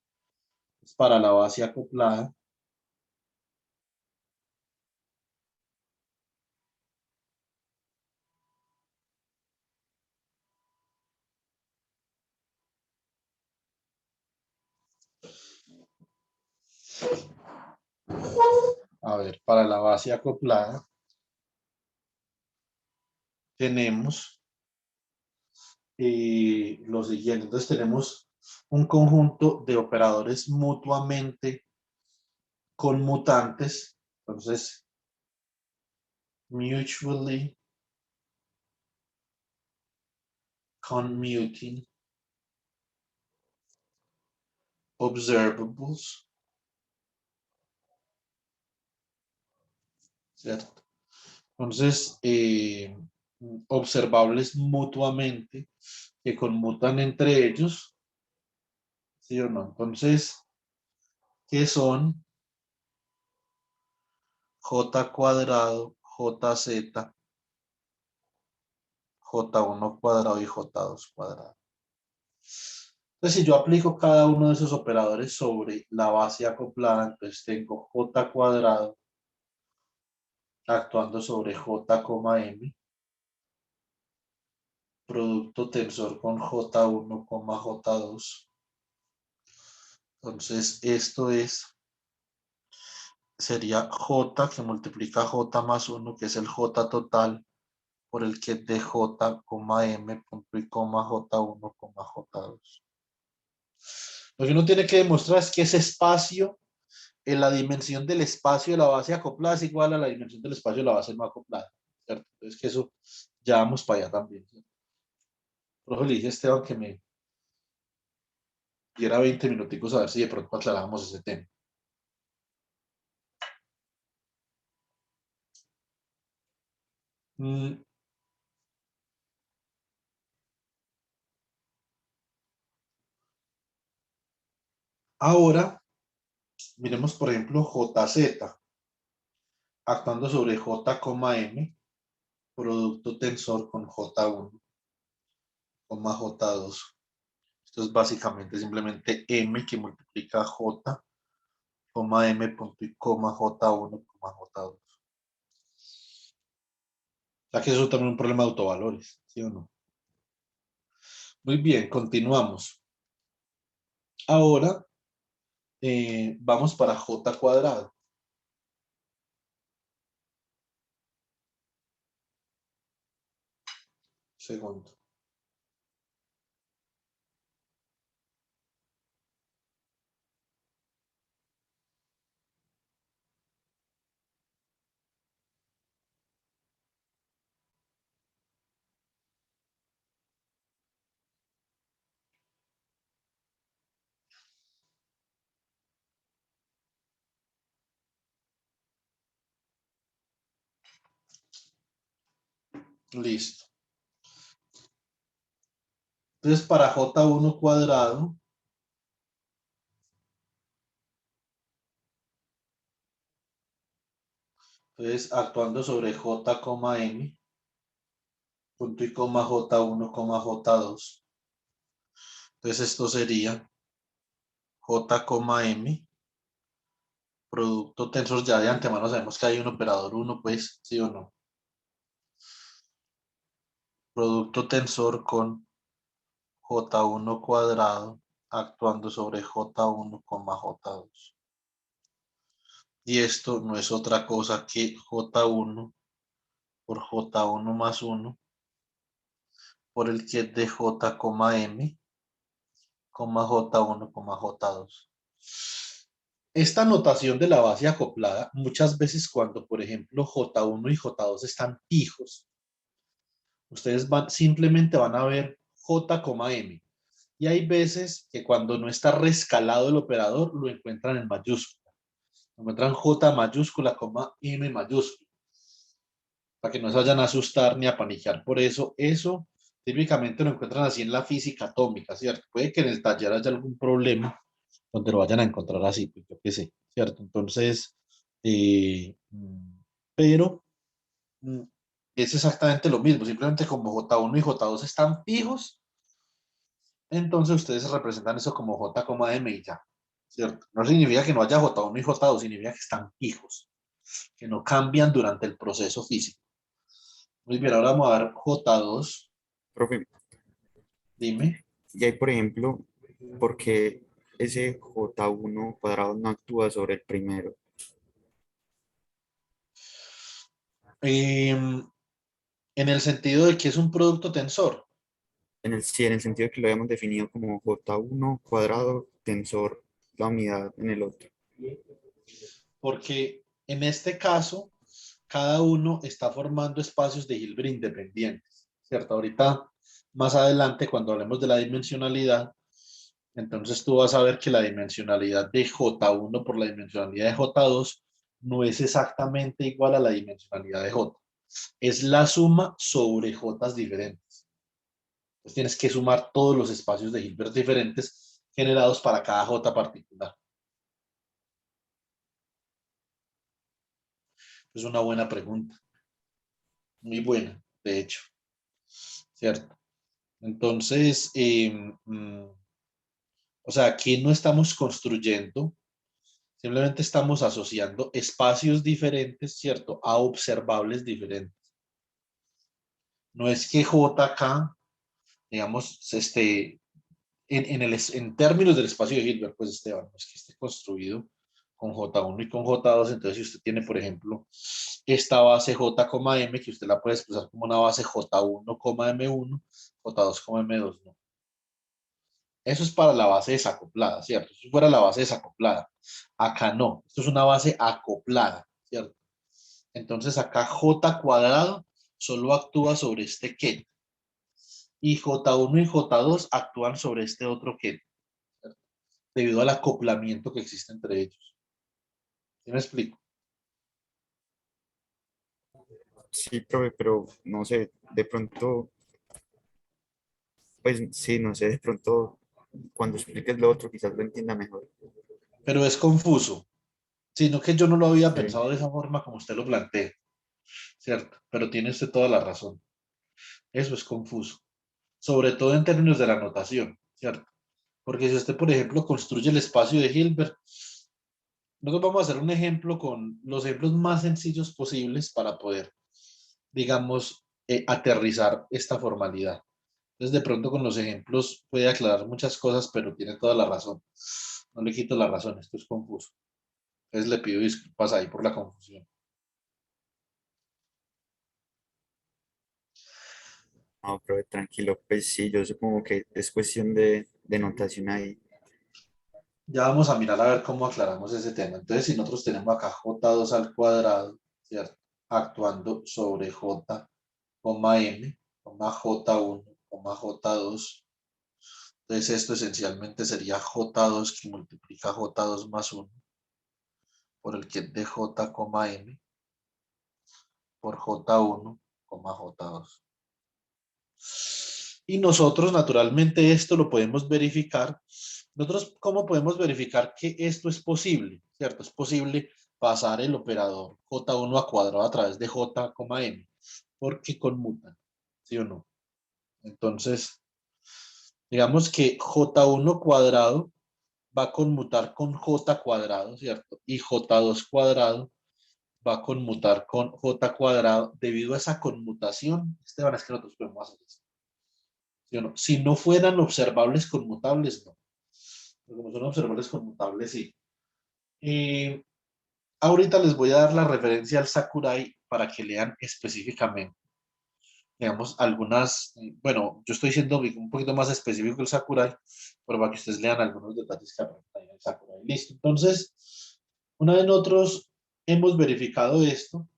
Para la base acoplada, a ver, para la base acoplada tenemos lo siguiente. Entonces tenemos un conjunto de operadores mutuamente conmutantes. Entonces, mutually commuting observables, ¿cierto? Entonces, observables mutuamente que conmutan entre ellos, ¿sí o no? Entonces, ¿qué son? J cuadrado, JZ, J1 cuadrado y J2 cuadrado. Entonces, si yo aplico cada uno de esos operadores sobre la base acoplada, entonces tengo J cuadrado actuando sobre J, M, producto tensor con J1, J2. Entonces, esto sería J que multiplica J más 1, que es el J total, por el que de J, M, punto y coma J1, J2. Lo que uno tiene que demostrar es que ese espacio, en la dimensión del espacio de la base acoplada es igual a la dimensión del espacio de la base no acoplada, ¿cierto? Entonces que eso ya vamos para allá también, ¿cierto? Por eso le dije a Esteban que me diera 20 minuticos a ver si de pronto aclarábamos ese tema. Mm, Ahora, miremos por ejemplo JZ, actuando sobre J, M, producto tensor con J1, J2. Esto es básicamente simplemente M que multiplica J, M, punto y coma J1, J2. O sea que eso es también un problema de autovalores, ¿sí o no? Muy bien, continuamos. Ahora vamos para J cuadrado. Segundo. Listo. Entonces, para J1 cuadrado, entonces actuando sobre J, M, punto y coma J1, J2. Entonces, esto sería J, M, producto tensor. Ya de antemano sabemos que hay un operador 1, pues, ¿sí o no? Producto tensor con J1 cuadrado actuando sobre J1, J2. Y esto no es otra cosa que J1 por J1 más 1 por el que de J, M, J1, J2. Esta notación de la base acoplada, muchas veces cuando, por ejemplo, J1 y J2 están fijos, ustedes simplemente van a ver J, M. Y hay veces que cuando no está rescalado el operador, lo encuentran en mayúscula. Encuentran J mayúscula, M mayúscula. Para que no se vayan a asustar ni a paniquear por eso. Eso típicamente lo encuentran así en la física atómica, ¿cierto? Puede que en el taller haya algún problema donde lo vayan a encontrar así, pues yo qué sé, ¿cierto? Entonces, eh, pero es exactamente lo mismo, simplemente como J1 y J2 están fijos, entonces ustedes representan eso como J, M y ya, ¿cierto? No significa que no haya J1 y J2, significa que están fijos, que no cambian durante el proceso físico. Muy bien, ahora vamos a ver J2, Profe, dime. y hay, por ejemplo, porque ese J1 cuadrado no actúa sobre el primero. En el sentido de que es un producto tensor, Sí, en el sentido de que lo habíamos definido como J1 cuadrado tensor la unidad en el otro. porque en este caso, cada uno está formando espacios de Hilbert independientes, ¿cierto? Ahorita, más adelante, cuando hablemos de la dimensionalidad, entonces tú vas a ver que la dimensionalidad de J1 por la dimensionalidad de J2 no es exactamente igual a la dimensionalidad de J. Es la suma sobre J diferentes. Entonces tienes que sumar todos los espacios de Hilbert diferentes generados para cada J particular. Es una buena pregunta, muy buena, de hecho, ¿cierto? Entonces, o sea, aquí no estamos construyendo, simplemente estamos asociando espacios diferentes, ¿cierto? A observables diferentes. No es que JK, digamos, en términos del espacio de Hilbert, pues Esteban, no es que esté construido con J1 y con J2, entonces si usted tiene, por ejemplo, esta base J, M, que usted la puede expresar como una base J1, M1, J2, M2, ¿no? Eso es para la base desacoplada, ¿cierto? Si fuera la base desacoplada. Acá no, esto es una base acoplada, ¿cierto? Entonces acá J cuadrado solo actúa sobre este ket y J1 y J2 actúan sobre este otro ket, ¿cierto? Debido al acoplamiento que existe entre ellos. ¿Sí me explico? Sí, profe, pero no sé, de pronto, pues sí, no sé, de pronto cuando expliques lo otro quizás lo entienda mejor. Pero es confuso, sino que yo no lo había Sí. pensado de esa forma como usted lo plantea, ¿cierto? Pero tiene usted toda la razón. Eso es confuso, sobre todo en términos de la notación, ¿cierto? Porque si usted, por ejemplo, construye el espacio de Hilbert, nosotros vamos a hacer un ejemplo con los ejemplos más sencillos posibles para poder, digamos, aterrizar esta formalidad. Entonces, de pronto con los ejemplos puede aclarar muchas cosas, pero tiene toda la razón. No le quito la razón, esto es confuso. Entonces, le pido disculpas ahí por la confusión. No, profe, tranquilo, pues sí, yo supongo que es cuestión de notación ahí. Ya vamos a mirar a ver cómo aclaramos ese tema. Entonces, si nosotros tenemos acá J2 al cuadrado, ¿cierto? Actuando sobre J, M, J1, J2. Entonces, esto esencialmente sería J2 que multiplica J2 más 1 por el que de J, M por J1, J2. Y nosotros, naturalmente, esto lo podemos verificar. Nosotros, ¿cómo podemos verificar que esto es posible? ¿Cierto? Es posible pasar el operador J1 a cuadrado a través de J, M, porque conmutan, ¿sí o no? Entonces, digamos que J1 cuadrado va a conmutar con J cuadrado, ¿cierto? Y J2 cuadrado va a conmutar con J cuadrado. Debido a esa conmutación, Esteban, es que nosotros podemos hacer esto, ¿sí o no? Si no fueran observables conmutables, no. Pero como son observables conmutables, sí. Y ahorita les voy a dar la referencia al Sakurai para que lean específicamente, digamos, algunas, bueno, yo estoy siendo un poquito más específico que el Sakurai, pero para que ustedes lean algunos detalles que aparecen ahí en el Sakurai. Listo. Entonces, una vez nosotros hemos verificado esto,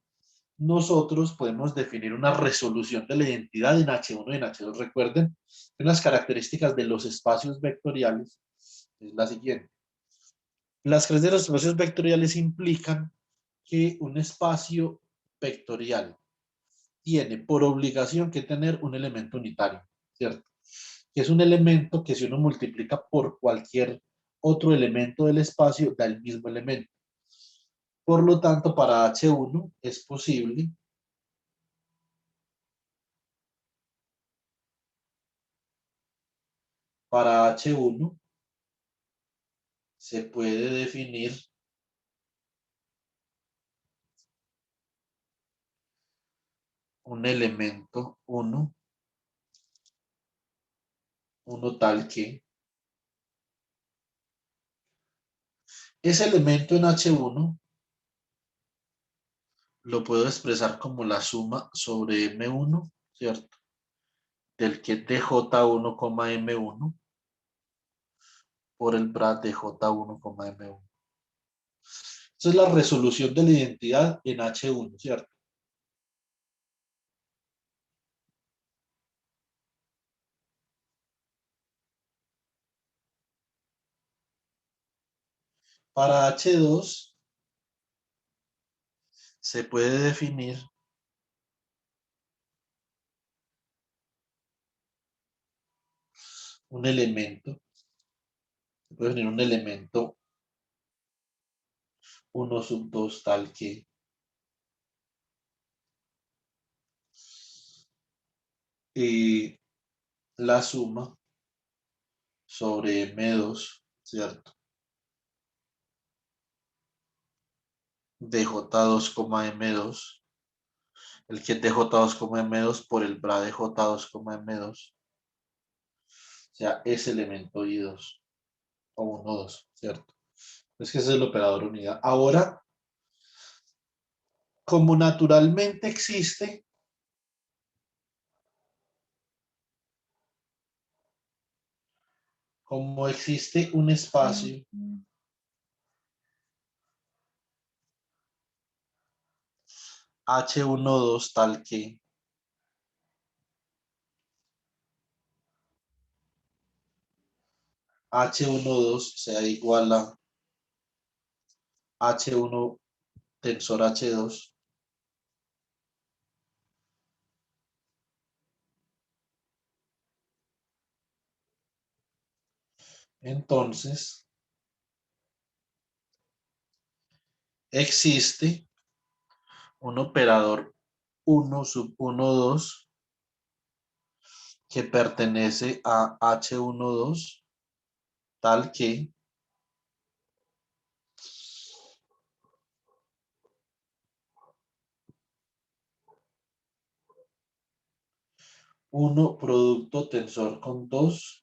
nosotros podemos definir una resolución de la identidad en H1 y en H2. Recuerden que las características de los espacios vectoriales es la siguiente. Las características de los espacios vectoriales implican que un espacio vectorial tiene por obligación que tener un elemento unitario, ¿cierto? Que es un elemento que si uno multiplica por cualquier otro elemento del espacio, da el mismo elemento. Por lo tanto, para H1 es posible para H1 se puede definir un elemento 1, uno tal que ese elemento en H1 lo puedo expresar como la suma sobre M1, ¿cierto? Del que de J1, M1 por el bra de J1, M1. Esa es la resolución de la identidad en H1, ¿cierto? Para H2 se puede definir un elemento, se puede definir un elemento 1 sub 2 tal que la suma sobre M2, ¿cierto? De J2, M2, el que es de J2, M2 por el bra de J2, M2, o sea, ese elemento I2 o 1, 2, ¿cierto? Es que ese es el operador unidad. Ahora, como naturalmente existe, como existe un espacio H12 tal que H12 sea igual a H1 tensor H2, entonces existe un operador 1 sub 1, 2 que pertenece a H12 tal que uno producto tensor con 2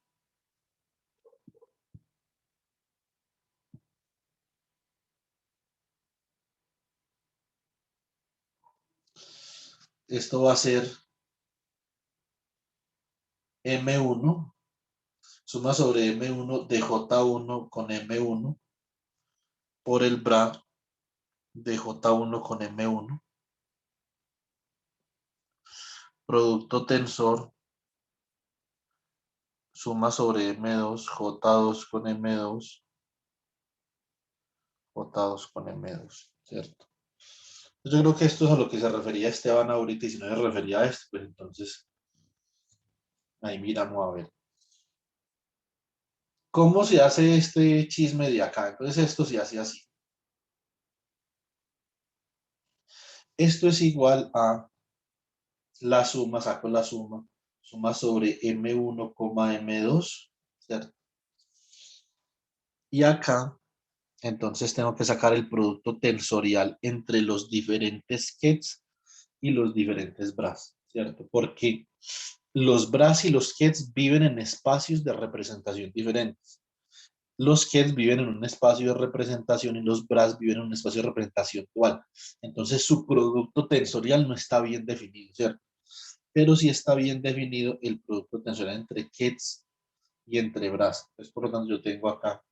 esto va a ser M1, suma sobre M1 de J1 con M1 por el bra de J1 con M1, producto tensor, suma sobre M2, J2 con M2, J2 con M2, ¿cierto? Yo creo que esto es a lo que se refería Esteban ahorita, y si no se refería a esto, pues entonces Ahí miramos a ver. ¿Cómo se hace este chisme de acá? Entonces esto se hace así. Esto es igual a la suma, saco la suma, suma sobre M1, M2, ¿cierto? Y acá, entonces tengo que sacar el producto tensorial entre los diferentes kets y los diferentes bras, ¿cierto? Porque los bras y los kets viven en espacios de representación diferentes. Los kets viven en un espacio de representación y los bras viven en un espacio de representación dual. Entonces su producto tensorial no está bien definido, ¿cierto? Pero sí está bien definido el producto tensorial entre kets y entre bras. Entonces, por lo tanto, yo tengo acá,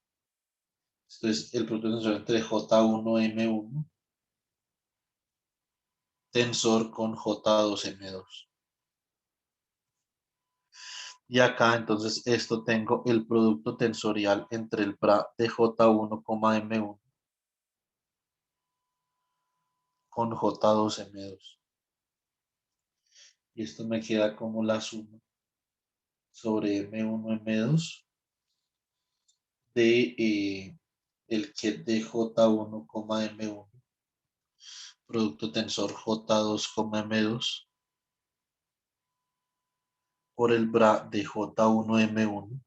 esto es el producto tensorial entre J1M1 tensor con J2M2. Y acá, entonces, esto tengo el producto tensorial entre el bra de J1, M1 con J2M2. Y esto me queda como la suma sobre M1, M2 de el ket de J1, M1, producto tensor J2, M2 por el bra de J1M1,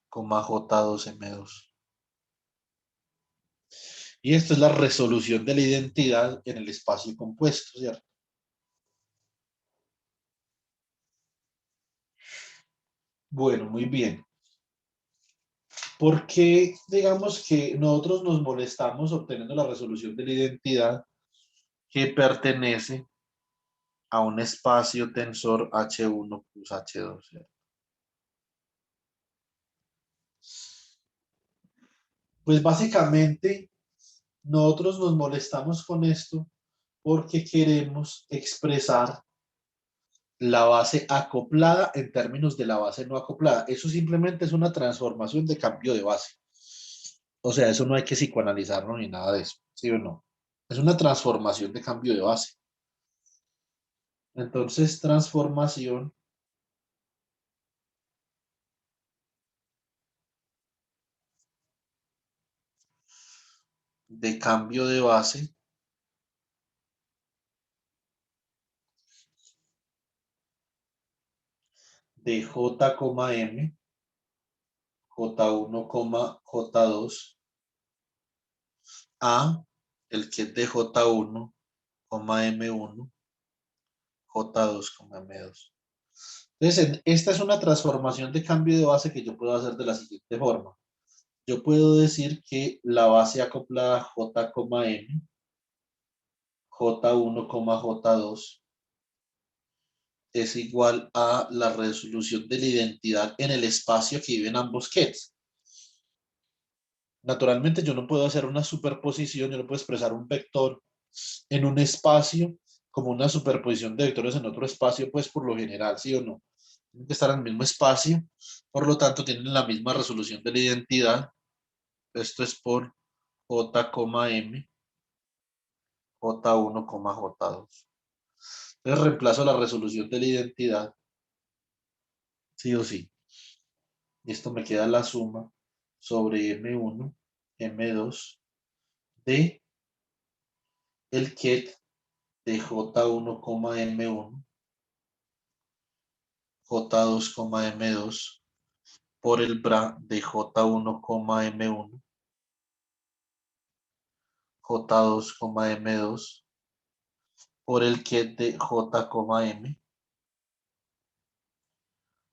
J2M2. Y esto es la resolución de la identidad en el espacio compuesto, ¿cierto? Bueno, muy bien. ¿Por qué, digamos que nosotros nos molestamos obteniendo la resolución de la identidad que pertenece a un espacio tensor H1 plus H2, ¿cierto? Pues básicamente nosotros nos molestamos con esto porque queremos expresar la base acoplada en términos de la base no acoplada. Eso simplemente es una transformación de cambio de base. O sea, eso no hay que psicoanalizarlo ni nada de eso, ¿sí o no? Es una transformación de cambio de base. Entonces, transformación de cambio de base de J, M, J1, J2 a el que es de J1, M1, J2, M2. Entonces, esta es una transformación de cambio de base que yo puedo hacer de la siguiente forma. Yo puedo decir que la base acoplada J, M, J1, J2 es igual a la resolución de la identidad en el espacio que viven ambos kets. Naturalmente yo no puedo hacer una superposición, yo no puedo expresar un vector en un espacio como una superposición de vectores en otro espacio, pues por lo general, ¿sí o no? Tienen que estar en el mismo espacio, por lo tanto tienen la misma resolución de la identidad. Esto es por J, M, J1, J2. Entonces reemplazo la resolución de la identidad, sí o sí. Y esto me queda la suma sobre M1, M2 de el ket de J1, M1, J2, M2 por el bra de J1, M1, J2, M2 por el ket de J, M,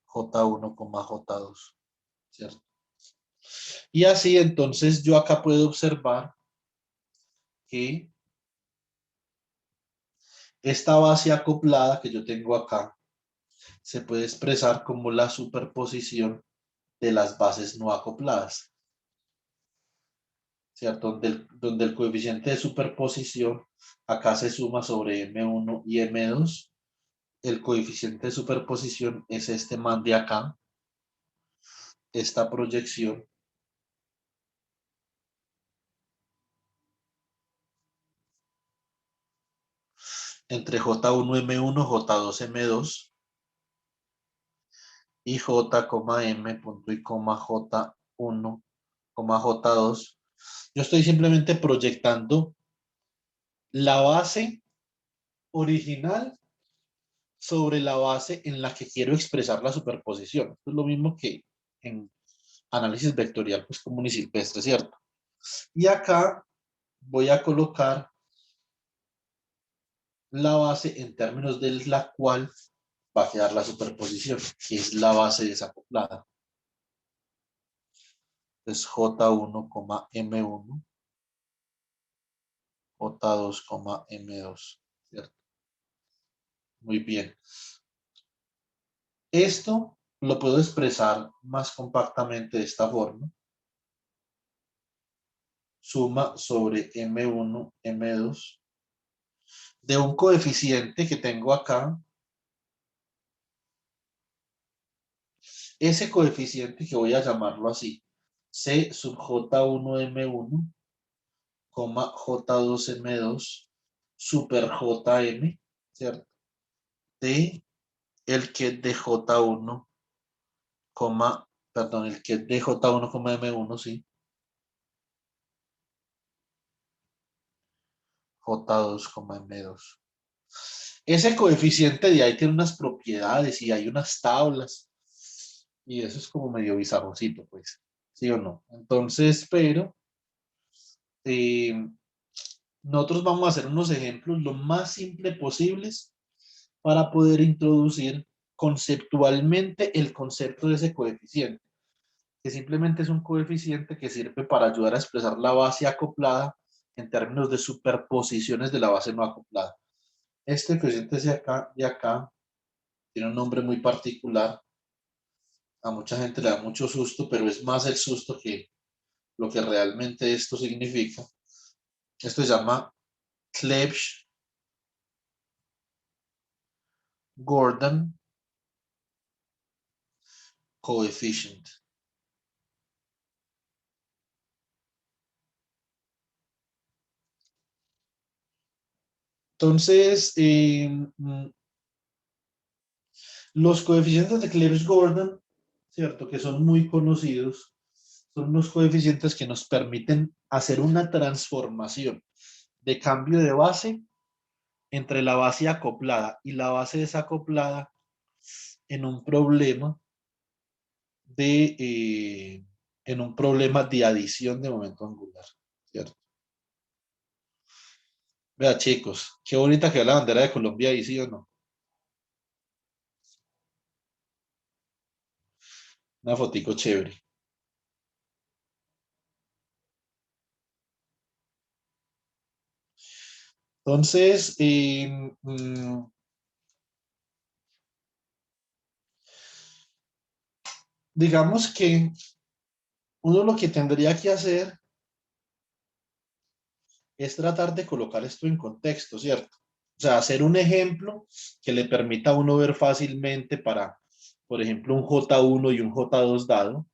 J1, J2, ¿cierto? Y así entonces yo acá puedo observar que esta base acoplada que yo tengo acá se puede expresar como la superposición de las bases no acopladas, ¿cierto? Donde el coeficiente de superposición acá se suma sobre M1 y M2. El coeficiente de superposición es este man de acá, esta proyección entre J1M1, J2M2 y j, m, punto y coma j1, j2. Yo estoy simplemente proyectando la base original sobre la base en la que quiero expresar la superposición. Esto es lo mismo que en análisis vectorial, pues común y silvestre, ¿cierto? Y acá voy a colocar la base en términos de la cual va a quedar la superposición, que es la base desacoplada. Entonces J1, M1, J2, M2, ¿cierto? Muy bien. Esto lo puedo expresar más compactamente de esta forma. Suma sobre M1, M2 de un coeficiente que tengo acá. Ese coeficiente que voy a llamarlo así, C sub J1M1, J2M2, super JM, ¿cierto? De el que de J1, perdón, el que de J1, M1, sí, J2, M2. Ese coeficiente de ahí tiene unas propiedades y hay unas tablas y eso es como medio bizarrocito, pues, ¿sí o no? Entonces, pero eh, nosotros vamos a hacer unos ejemplos lo más simple posibles para poder introducir conceptualmente el concepto de ese coeficiente, que simplemente es un coeficiente que sirve para ayudar a expresar la base acoplada en términos de superposiciones de la base no acoplada. Este coeficiente de acá tiene un nombre muy particular. A mucha gente le da mucho susto, pero es más el susto que lo que realmente esto significa. Esto se llama Clebsch-Gordon coefficient. Entonces, los coeficientes de Clebsch-Gordon, ¿cierto? Que son muy conocidos, son unos coeficientes que nos permiten hacer una transformación de cambio de base entre la base acoplada y la base desacoplada en un problema en un problema de adición de momento angular, ¿cierto? Vea, chicos, qué bonita que la bandera de Colombia ahí, ¿sí o no? Una fotico chévere. Entonces, digamos que uno lo que tendría que hacer es tratar de colocar esto en contexto, ¿cierto? O sea, hacer un ejemplo que le permita a uno ver fácilmente para, por ejemplo, un J1 y un J2 dado,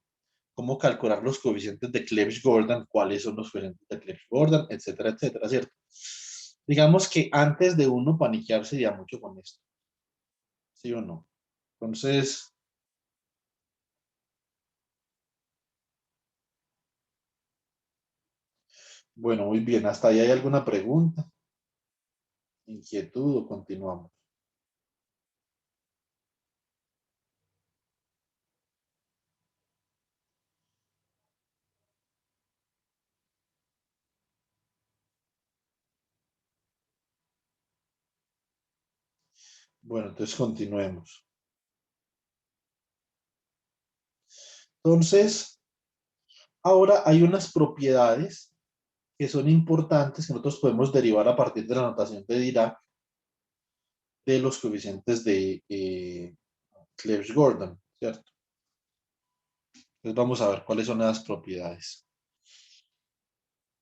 cómo calcular los coeficientes de Clebsch-Gordon, cuáles son los coeficientes de Clebsch-Gordon, etcétera, etcétera, ¿cierto? Digamos que antes de uno paniquearse ya mucho con esto, ¿sí o no? Entonces, bueno, muy bien, hasta ahí hay alguna pregunta, inquietud o continuamos. Bueno, entonces continuemos. Entonces, ahora hay unas propiedades que son importantes que nosotros podemos derivar a partir de la notación de Dirac de los coeficientes de Clebsch-Gordon, ¿cierto? Entonces vamos a ver cuáles son las propiedades.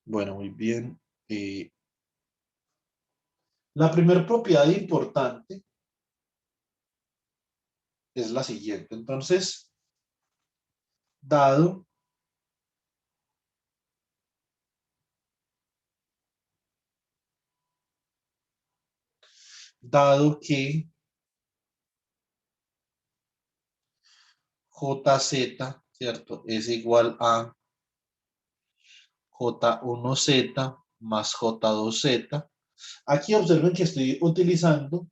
Bueno, muy bien. La primera propiedad importante es la siguiente. Entonces, dado, dado que JZ, ¿cierto? Es igual a J1Z más J2Z. Aquí observen que estoy utilizando,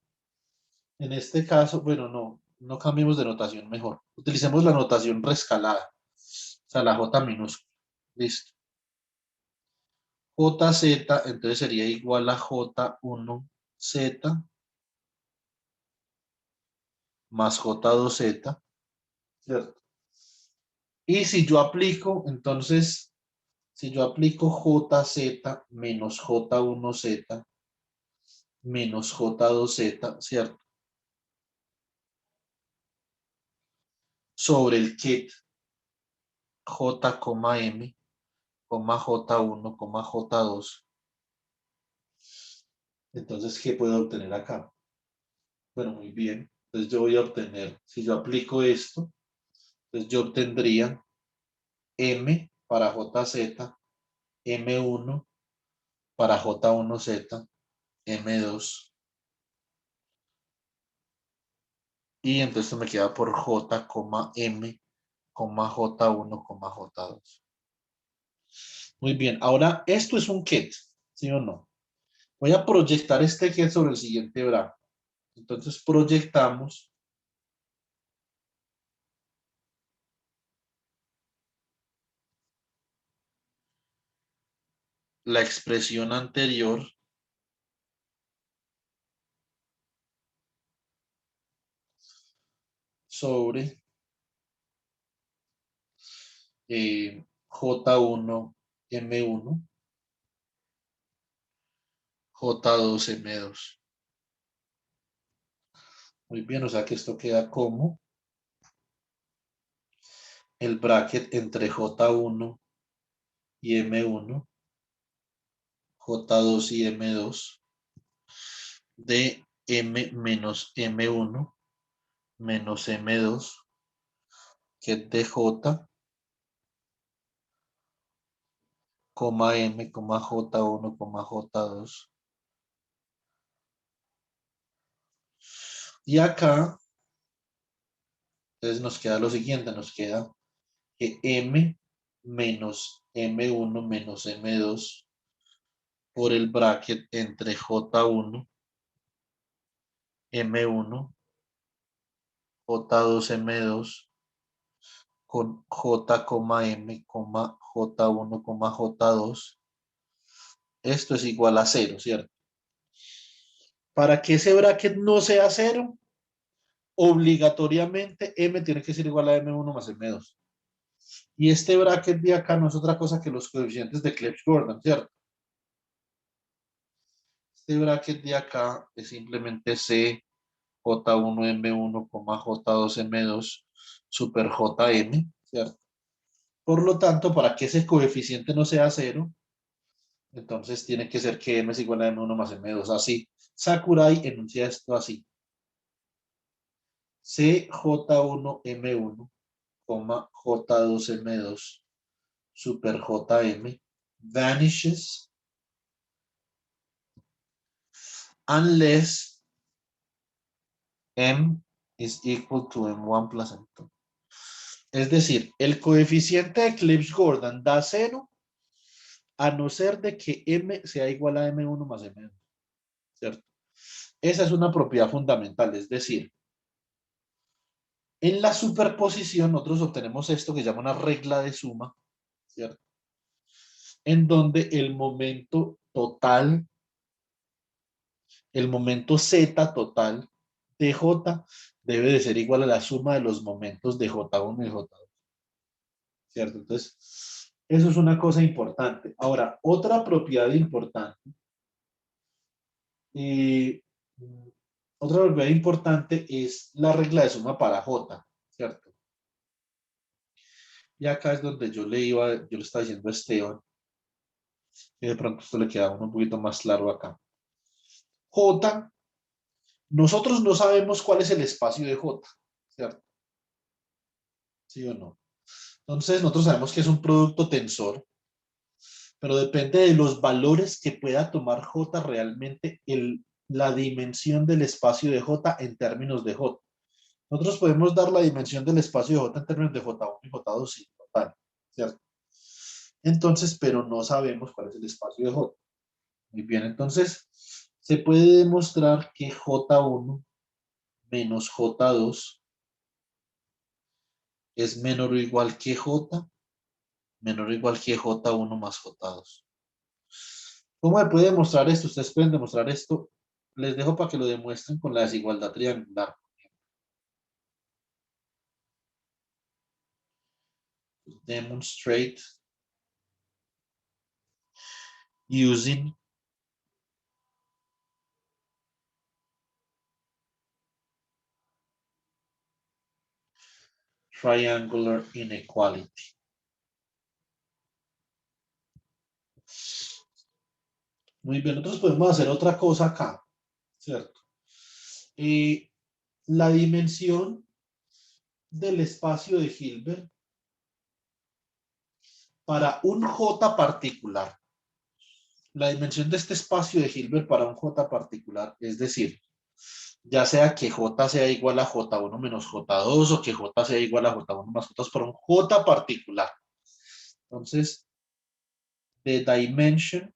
en este caso, bueno, no cambiemos de notación mejor. Utilicemos la notación reescalada, o sea, la J minúscula. Listo. JZ, entonces sería igual a J1Z más J2Z, ¿cierto? Y si yo aplico, entonces, si yo aplico JZ menos J1Z menos J2Z, ¿cierto? Sobre el ket J, M, J1, J2. Entonces, ¿qué puedo obtener acá? Bueno, muy bien. Entonces yo voy a obtener, si yo aplico esto, entonces yo obtendría M para JZ, M1 para J1Z, M2. Y entonces me queda por J, M, J1, J2. Muy bien, ahora esto es un ket, ¿sí o no? Voy a proyectar este ket sobre el siguiente brazo. Entonces proyectamos la expresión anterior sobre J1, M1, J2, M2. Muy bien, o sea que esto queda como el bracket entre J1 y M1, J2 y M2 de M menos M1 menos M2, que es de J, M, J1, J2. Y acá, entonces nos queda lo siguiente, nos queda que M menos M1 menos M2 por el bracket entre J1, M1, J2, M2 con J, M, J1, J2. Esto es igual a 0, ¿cierto? Para que ese bracket no sea 0, obligatoriamente M tiene que ser igual a M1 más M2. Y este bracket de acá no es otra cosa que los coeficientes de Clebsch-Gordon, ¿cierto? Este bracket de acá es simplemente C, J1, M1, J2, M2, super JM, ¿cierto? Por lo tanto, para que ese coeficiente no sea 0, entonces tiene que ser que M es igual a M1 más M2. Así, Sakurai enuncia esto así. CJ1M1, J2M2, super JM, vanishes unless M is equal to M1 plus M2. Es decir, el coeficiente de Clebsch-Gordon da 0 a no ser de que M sea igual a M1 más M2, ¿cierto? Esa es una propiedad fundamental, es decir, en la superposición nosotros obtenemos esto que se llama una regla de suma, ¿cierto? En donde el momento Z total de J debe de ser igual a la suma de los momentos de J1 y J2, ¿cierto? Entonces, eso es una cosa importante. Ahora, otra propiedad importante, eh, otra propiedad importante es la regla de suma para J, ¿cierto? Y acá es donde yo le estaba diciendo a Esteban, y de pronto esto le queda un poquito más claro acá. J, nosotros no sabemos cuál es el espacio de J, ¿cierto? ¿Sí o no? Entonces, nosotros sabemos que es un producto tensor, pero depende de los valores que pueda tomar J realmente la dimensión del espacio de J en términos de J. Nosotros podemos dar la dimensión del espacio de J en términos de J1 y J2 sin total, ¿cierto? Entonces, pero no sabemos cuál es el espacio de J. Muy bien, entonces se puede demostrar que J1 menos J2 es menor o igual que J, menor o igual que J1 más J2. ¿Cómo se puede demostrar esto? Ustedes pueden demostrar esto. Les dejo para que lo demuestren con la desigualdad triangular. Demonstrate using triangular inequality. Muy bien, nosotros podemos hacer otra cosa acá, ¿cierto? La dimensión del espacio de Hilbert para un J particular. La dimensión de este espacio de Hilbert para un J particular, es decir, ya sea que J sea igual a J1 menos J2 o que J sea igual a J1 más J2 para un J particular. Entonces, the dimension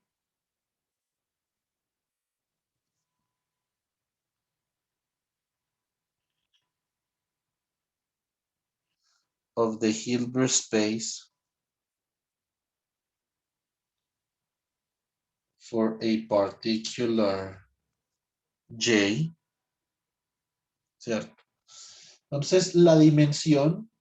of the Hilbert space for a particular J, ¿cierto? Entonces, la dimensión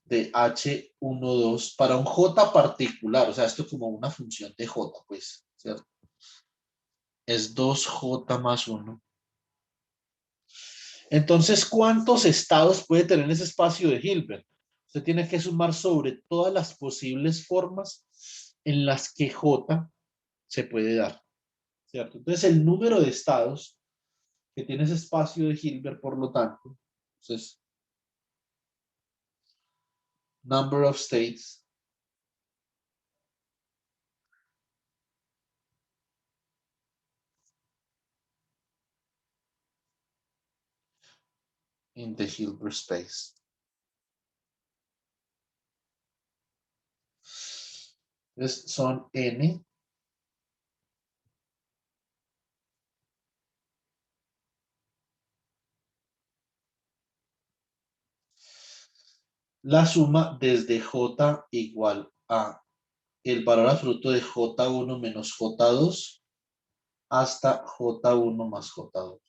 de H12 para un J particular, o sea, esto como una función de J, pues, ¿cierto? Es 2J más 1. Entonces, ¿cuántos estados puede tener ese espacio de Hilbert? Usted tiene que sumar sobre todas las posibles formas en las que J se puede dar, ¿cierto? Entonces, el número de estados que tiene ese espacio de Hilbert, por lo tanto, entonces, number of states in the Hilbert space. Entonces, son N la suma desde J igual a el valor absoluto de J1 menos J2 hasta J1 más J2.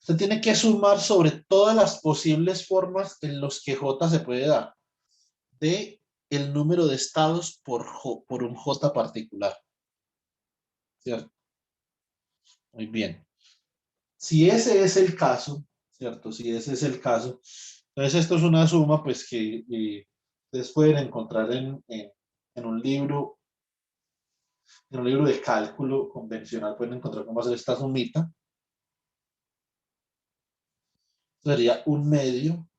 Usted tiene que sumar sobre todas las posibles formas en los que J se puede dar de el número de estados por un J particular. ¿Cierto? Muy bien. Si ese es el caso, ¿cierto? Si ese es el caso, entonces esto es una suma pues que ustedes pueden encontrar en un libro de cálculo convencional, pueden encontrar cómo hacer esta sumita. Sería un medio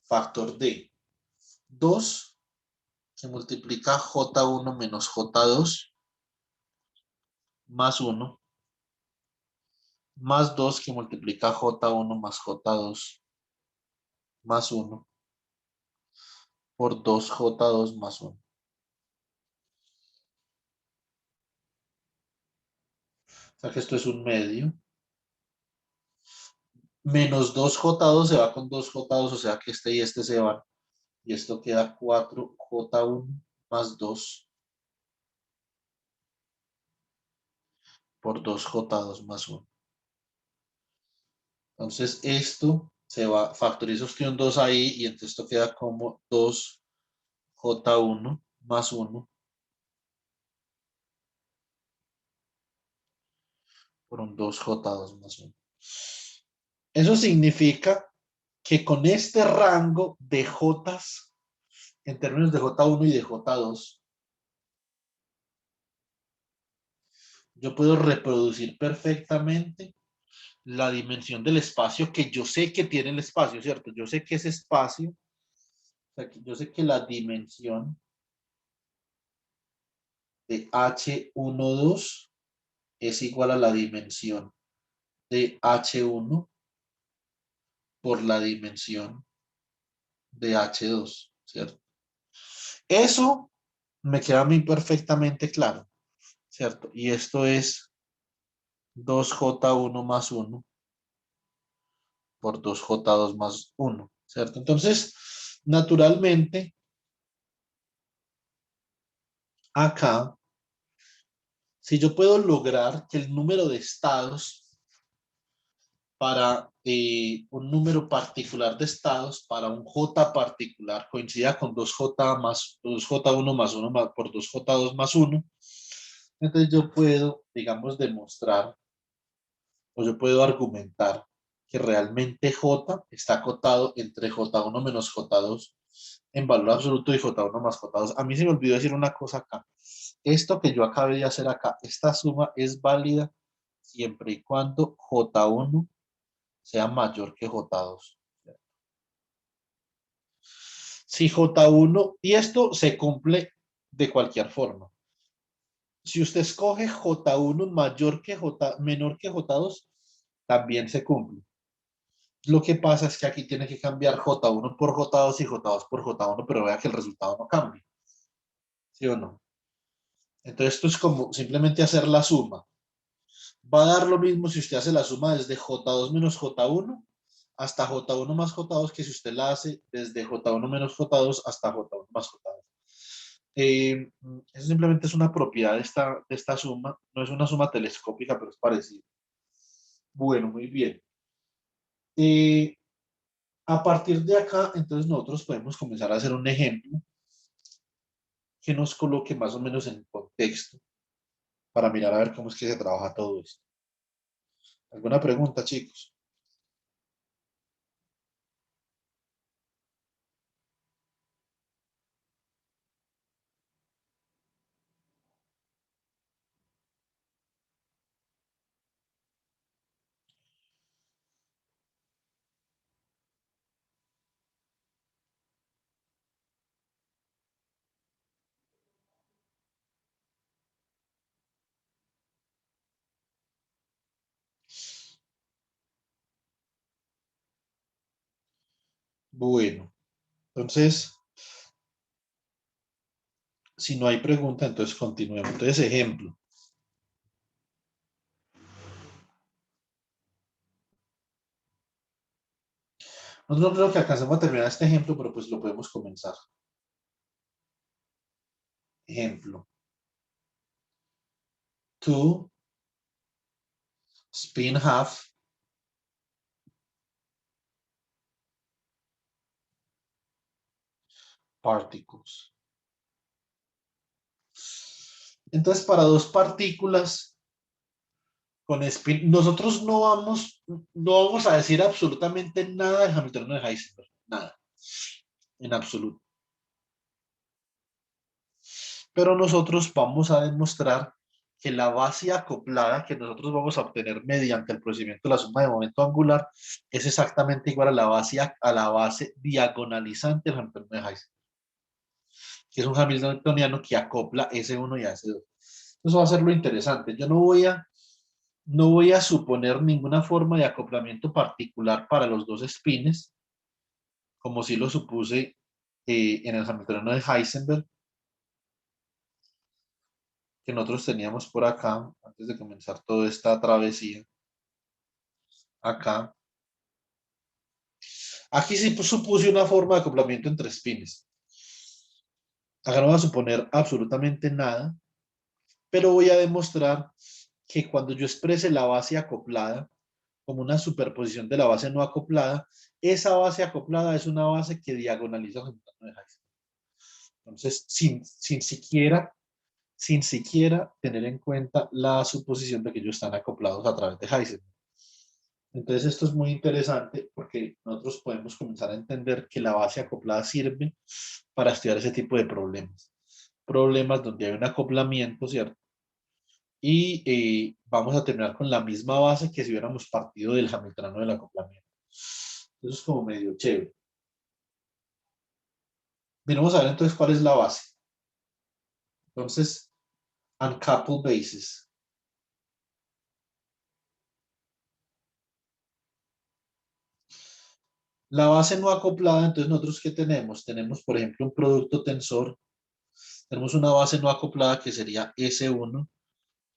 factor de 2 se multiplica J1 menos J2 más 1 más 2 que multiplica J1 más J2 más 1 por 2J2 más 1. O sea que esto es un medio. Menos 2J2 se va con 2J2, o sea que este y este se van. Y esto queda 4J1 más 2 por 2J2 más 1. Entonces esto se va, factoriza usted un 2 ahí y entonces esto queda como 2J1 más 1 por un 2J2 más 1. Eso significa que con este rango de J's, en términos de J1 y de J2, yo puedo reproducir perfectamente la dimensión del espacio que yo sé que tiene el espacio, ¿cierto? Yo sé que ese espacio, o sea, yo sé que la dimensión de H12 es igual a la dimensión de H1 por la dimensión de H2, ¿cierto? Eso me queda a mí perfectamente claro, ¿cierto? Y esto es 2J1 más 1 por 2J2 más 1, ¿cierto? Entonces, naturalmente, acá, si yo puedo lograr que el número de estados para un número particular de estados, para un J particular, coincida con 2J más 2J1 más 1 por 2J2 más 1, entonces yo puedo, digamos, demostrar o yo puedo argumentar que realmente J está acotado entre J1 menos J2 en valor absoluto y J1 más J2. A mí se me olvidó decir una cosa acá. Esto que yo acabé de hacer acá, esta suma es válida siempre y cuando J1 sea mayor que J2. Si J1, y esto se cumple de cualquier forma. Si usted escoge J1 mayor que J, menor que J2, también se cumple. Lo que pasa es que aquí tiene que cambiar J1 por J2 y J2 por J1, pero vea que el resultado no cambia. ¿Sí o no? Entonces esto es como simplemente hacer la suma. Va a dar lo mismo si usted hace la suma desde J2 menos J1 hasta J1 más J2 que si usted la hace desde J1 menos J2 hasta J1 más J2. Eso simplemente es una propiedad de esta suma. No es una suma telescópica, pero es parecido. Bueno, muy bien. Eh, a partir de acá, entonces nosotros podemos comenzar a hacer un ejemplo que nos coloque más o menos en contexto para mirar a ver cómo es que se trabaja todo esto. ¿Alguna pregunta, chicos? Bueno, entonces, si no hay pregunta, entonces continuemos. Entonces, ejemplo. Nosotros no creo que alcancemos a terminar este ejemplo, pero pues lo podemos comenzar. Ejemplo. Two spin half particles. Entonces, para dos partículas con spin, nosotros no vamos a decir absolutamente nada del Hamiltoniano de Heisenberg. Nada. En absoluto. Pero nosotros vamos a demostrar que la base acoplada que nosotros vamos a obtener mediante el procedimiento de la suma de momento angular es exactamente igual a la base diagonalizante del Hamiltoniano de Heisenberg, que es un Hamiltoniano que acopla S1 y S2. Eso va a ser lo interesante. Yo no voy a suponer ninguna forma de acoplamiento particular para los dos espines, como si lo supuse en el Hamiltoniano de Heisenberg, que nosotros teníamos por acá, antes de comenzar toda esta travesía, acá. Aquí sí supuse una forma de acoplamiento entre espines. Acá no voy a suponer absolutamente nada, pero voy a demostrar que cuando yo exprese la base acoplada como una superposición de la base no acoplada, esa base acoplada es una base que diagonaliza el Hamiltoniano de Heisenberg. Entonces, sin siquiera tener en cuenta la suposición de que ellos están acoplados a través de Heisenberg. Entonces esto es muy interesante porque nosotros podemos comenzar a entender que la base acoplada sirve para estudiar ese tipo de problemas. Problemas donde hay un acoplamiento, ¿cierto? Y vamos a terminar con la misma base que si hubiéramos partido del Hamiltoniano del acoplamiento. Eso es como medio chévere. Bien, vamos a ver entonces cuál es la base. Entonces, uncoupled basis. La base no acoplada, entonces nosotros ¿qué tenemos? Tenemos, por ejemplo, un producto tensor. Tenemos una base no acoplada que sería S1,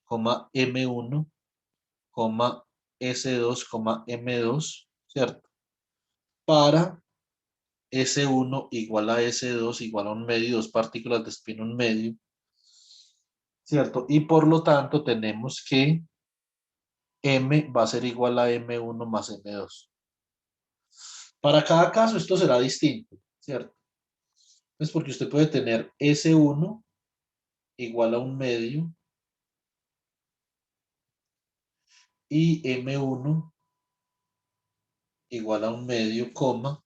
M1, S2, M2, ¿cierto? Para S1 igual a S2 igual a un medio, dos partículas de espín un medio, ¿cierto? Y por lo tanto tenemos que M va a ser igual a M1 más M2. Para cada caso esto será distinto, ¿cierto? Es porque usted puede tener S1 igual a un medio y M1 igual a un medio, coma,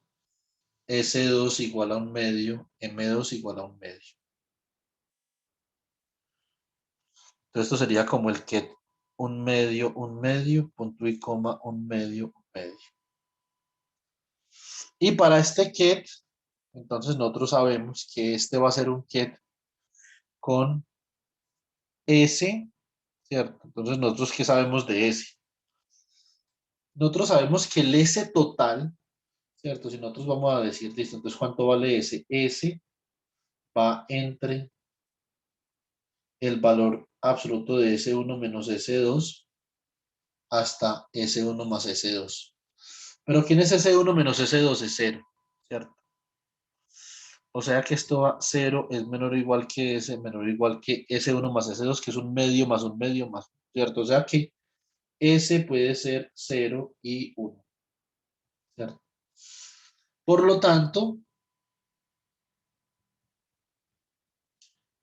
S2 igual a un medio, M2 igual a un medio. Entonces esto sería como el que un medio, punto y coma, un medio, un medio. Y para este ket, entonces nosotros sabemos que este va a ser un ket con S, ¿cierto? Entonces nosotros, ¿qué sabemos de S? Nosotros sabemos que el S total, ¿cierto? Si nosotros vamos a decir, listo, entonces ¿cuánto vale S? S va entre el valor absoluto de S1 menos S2 hasta S1 más S2. Pero ¿quién es S1 menos S2? Es 0, ¿cierto? O sea que esto va 0 es menor o igual que S, menor o igual que S1 más S2, que es un medio más un medio más, ¿cierto? O sea que S puede ser 0 y 1, ¿cierto? Por lo tanto,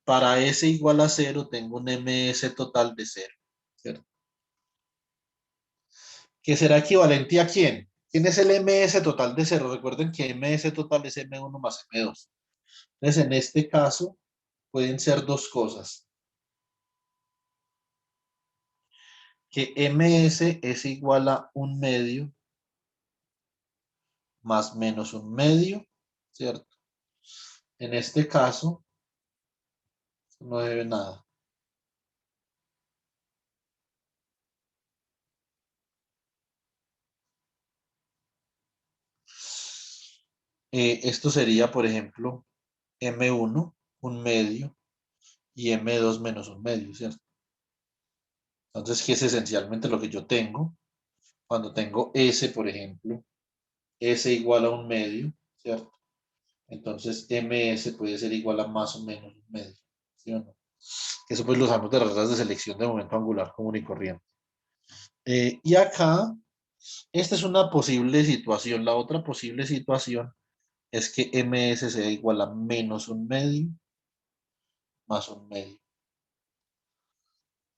para S igual a 0 tengo un MS total de 0, ¿cierto? ¿Que será equivalente a quién? ¿Quién es el MS total de 0? Recuerden que MS total es M1 más M2. Entonces, en este caso, pueden ser dos cosas. Que MS es igual a un medio más menos un medio, ¿cierto? En este caso, no debe nada. Esto sería, por ejemplo, M1, un medio, y M2 menos un medio, ¿cierto? Entonces, ¿qué es esencialmente lo que yo tengo? Cuando tengo S, por ejemplo, S igual a un medio, ¿cierto? Entonces, MS puede ser igual a más o menos un medio, ¿sí o no? Eso pues lo usamos de las reglas de selección de momento angular común y corriente. Y acá, esta es una posible situación. La otra posible situación es que MS sea igual a menos un medio más un medio.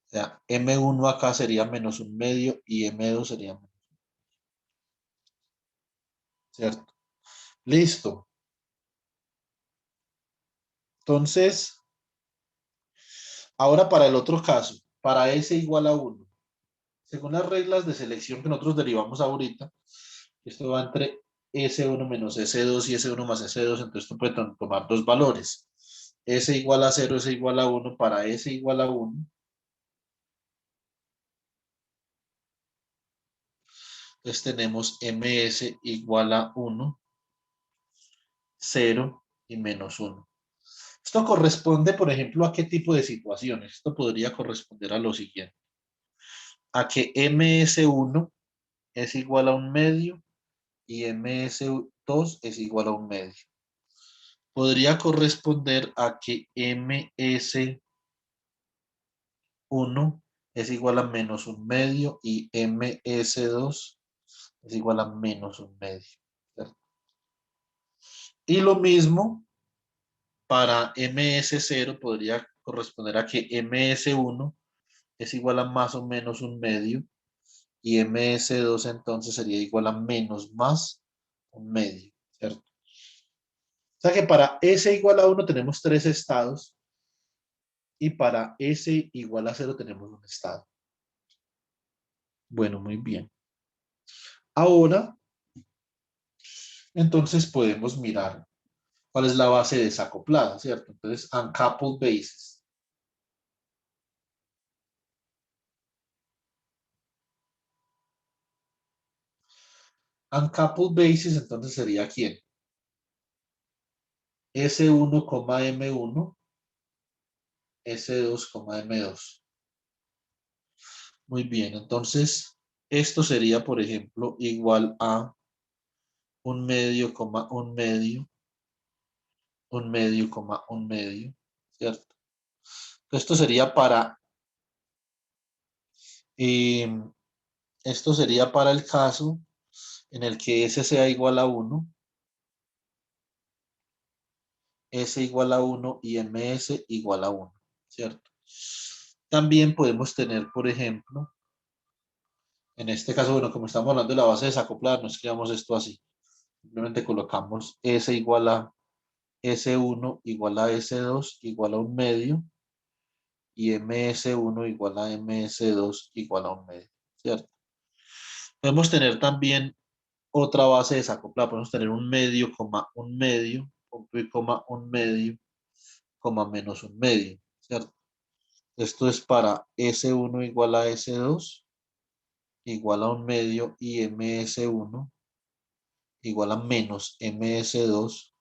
O sea, M1 acá sería menos un medio y M2 sería menos, ¿cierto? Listo. Entonces, ahora para el otro caso, para S igual a 1. Según las reglas de selección que nosotros derivamos ahorita, esto va entre S1 menos S2 y S1 más S2, entonces tú puedes tomar dos valores. S igual a 0, S igual a 1, para S igual a 1. Entonces tenemos MS igual a 1, 0 y menos 1. Esto corresponde, por ejemplo, ¿a qué tipo de situaciones? Esto podría corresponder a lo siguiente. A que MS1 es igual a un medio y MS2 es igual a un medio. Podría corresponder a que MS1 es igual a menos un medio y MS2 es igual a menos un medio, ¿cierto? Y lo mismo para MS0 podría corresponder a que MS1 es igual a más o menos un medio y MS2 entonces sería igual a menos más un medio, ¿cierto? O sea que para S igual a 1 tenemos tres estados y para S igual a 0 tenemos un estado. Bueno, muy bien. Ahora, entonces podemos mirar cuál es la base desacoplada, ¿cierto? Entonces, uncoupled bases. Uncoupled basis, entonces sería ¿quién? S1, M1, S2, M2. Muy bien, entonces esto sería, por ejemplo, igual a un medio, un medio, un medio, un medio, ¿cierto? Esto sería para, eh, esto sería para el caso en el que S sea igual a 1, S igual a 1 y MS igual a 1, ¿cierto? También podemos tener, por ejemplo, en este caso, bueno, como estamos hablando de la base desacoplada, no escribamos esto así. Simplemente colocamos S igual a S1 igual a S2 igual a un medio y MS1 igual a MS2 igual a un medio, ¿cierto? Podemos tener también otra base desacoplada. Podemos tener un medio, un medio, punto y coma, un medio, coma menos un medio, ¿cierto? Esto es para S1 igual a S2 igual a un medio y MS1 igual a menos MS2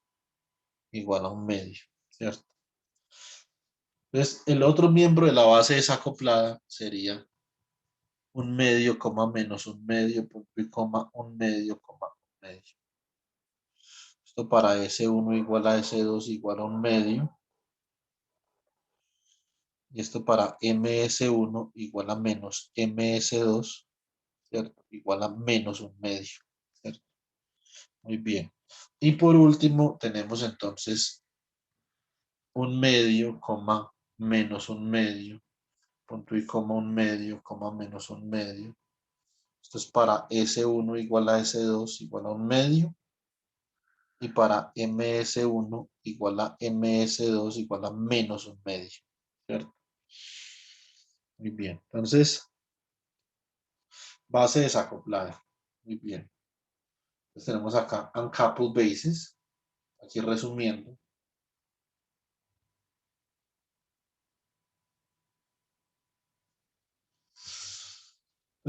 igual a un medio, ¿cierto? Entonces, el otro miembro de la base desacoplada sería un medio, coma menos un medio, punto y coma, un medio, coma un medio. Esto para S1 igual a S2 igual a un medio. Y esto para MS1 igual a menos MS2, ¿cierto? Igual a menos un medio, ¿cierto? Muy bien. Y por último, tenemos entonces un medio, coma, menos un medio, punto y coma un medio, coma menos un medio. Esto es para S1 igual a S2 igual a un medio. Y para MS1 igual a MS2 igual a menos un medio, ¿cierto? Muy bien. Entonces, base desacoplada. Muy bien. Entonces tenemos acá uncoupled bases. Aquí resumiendo.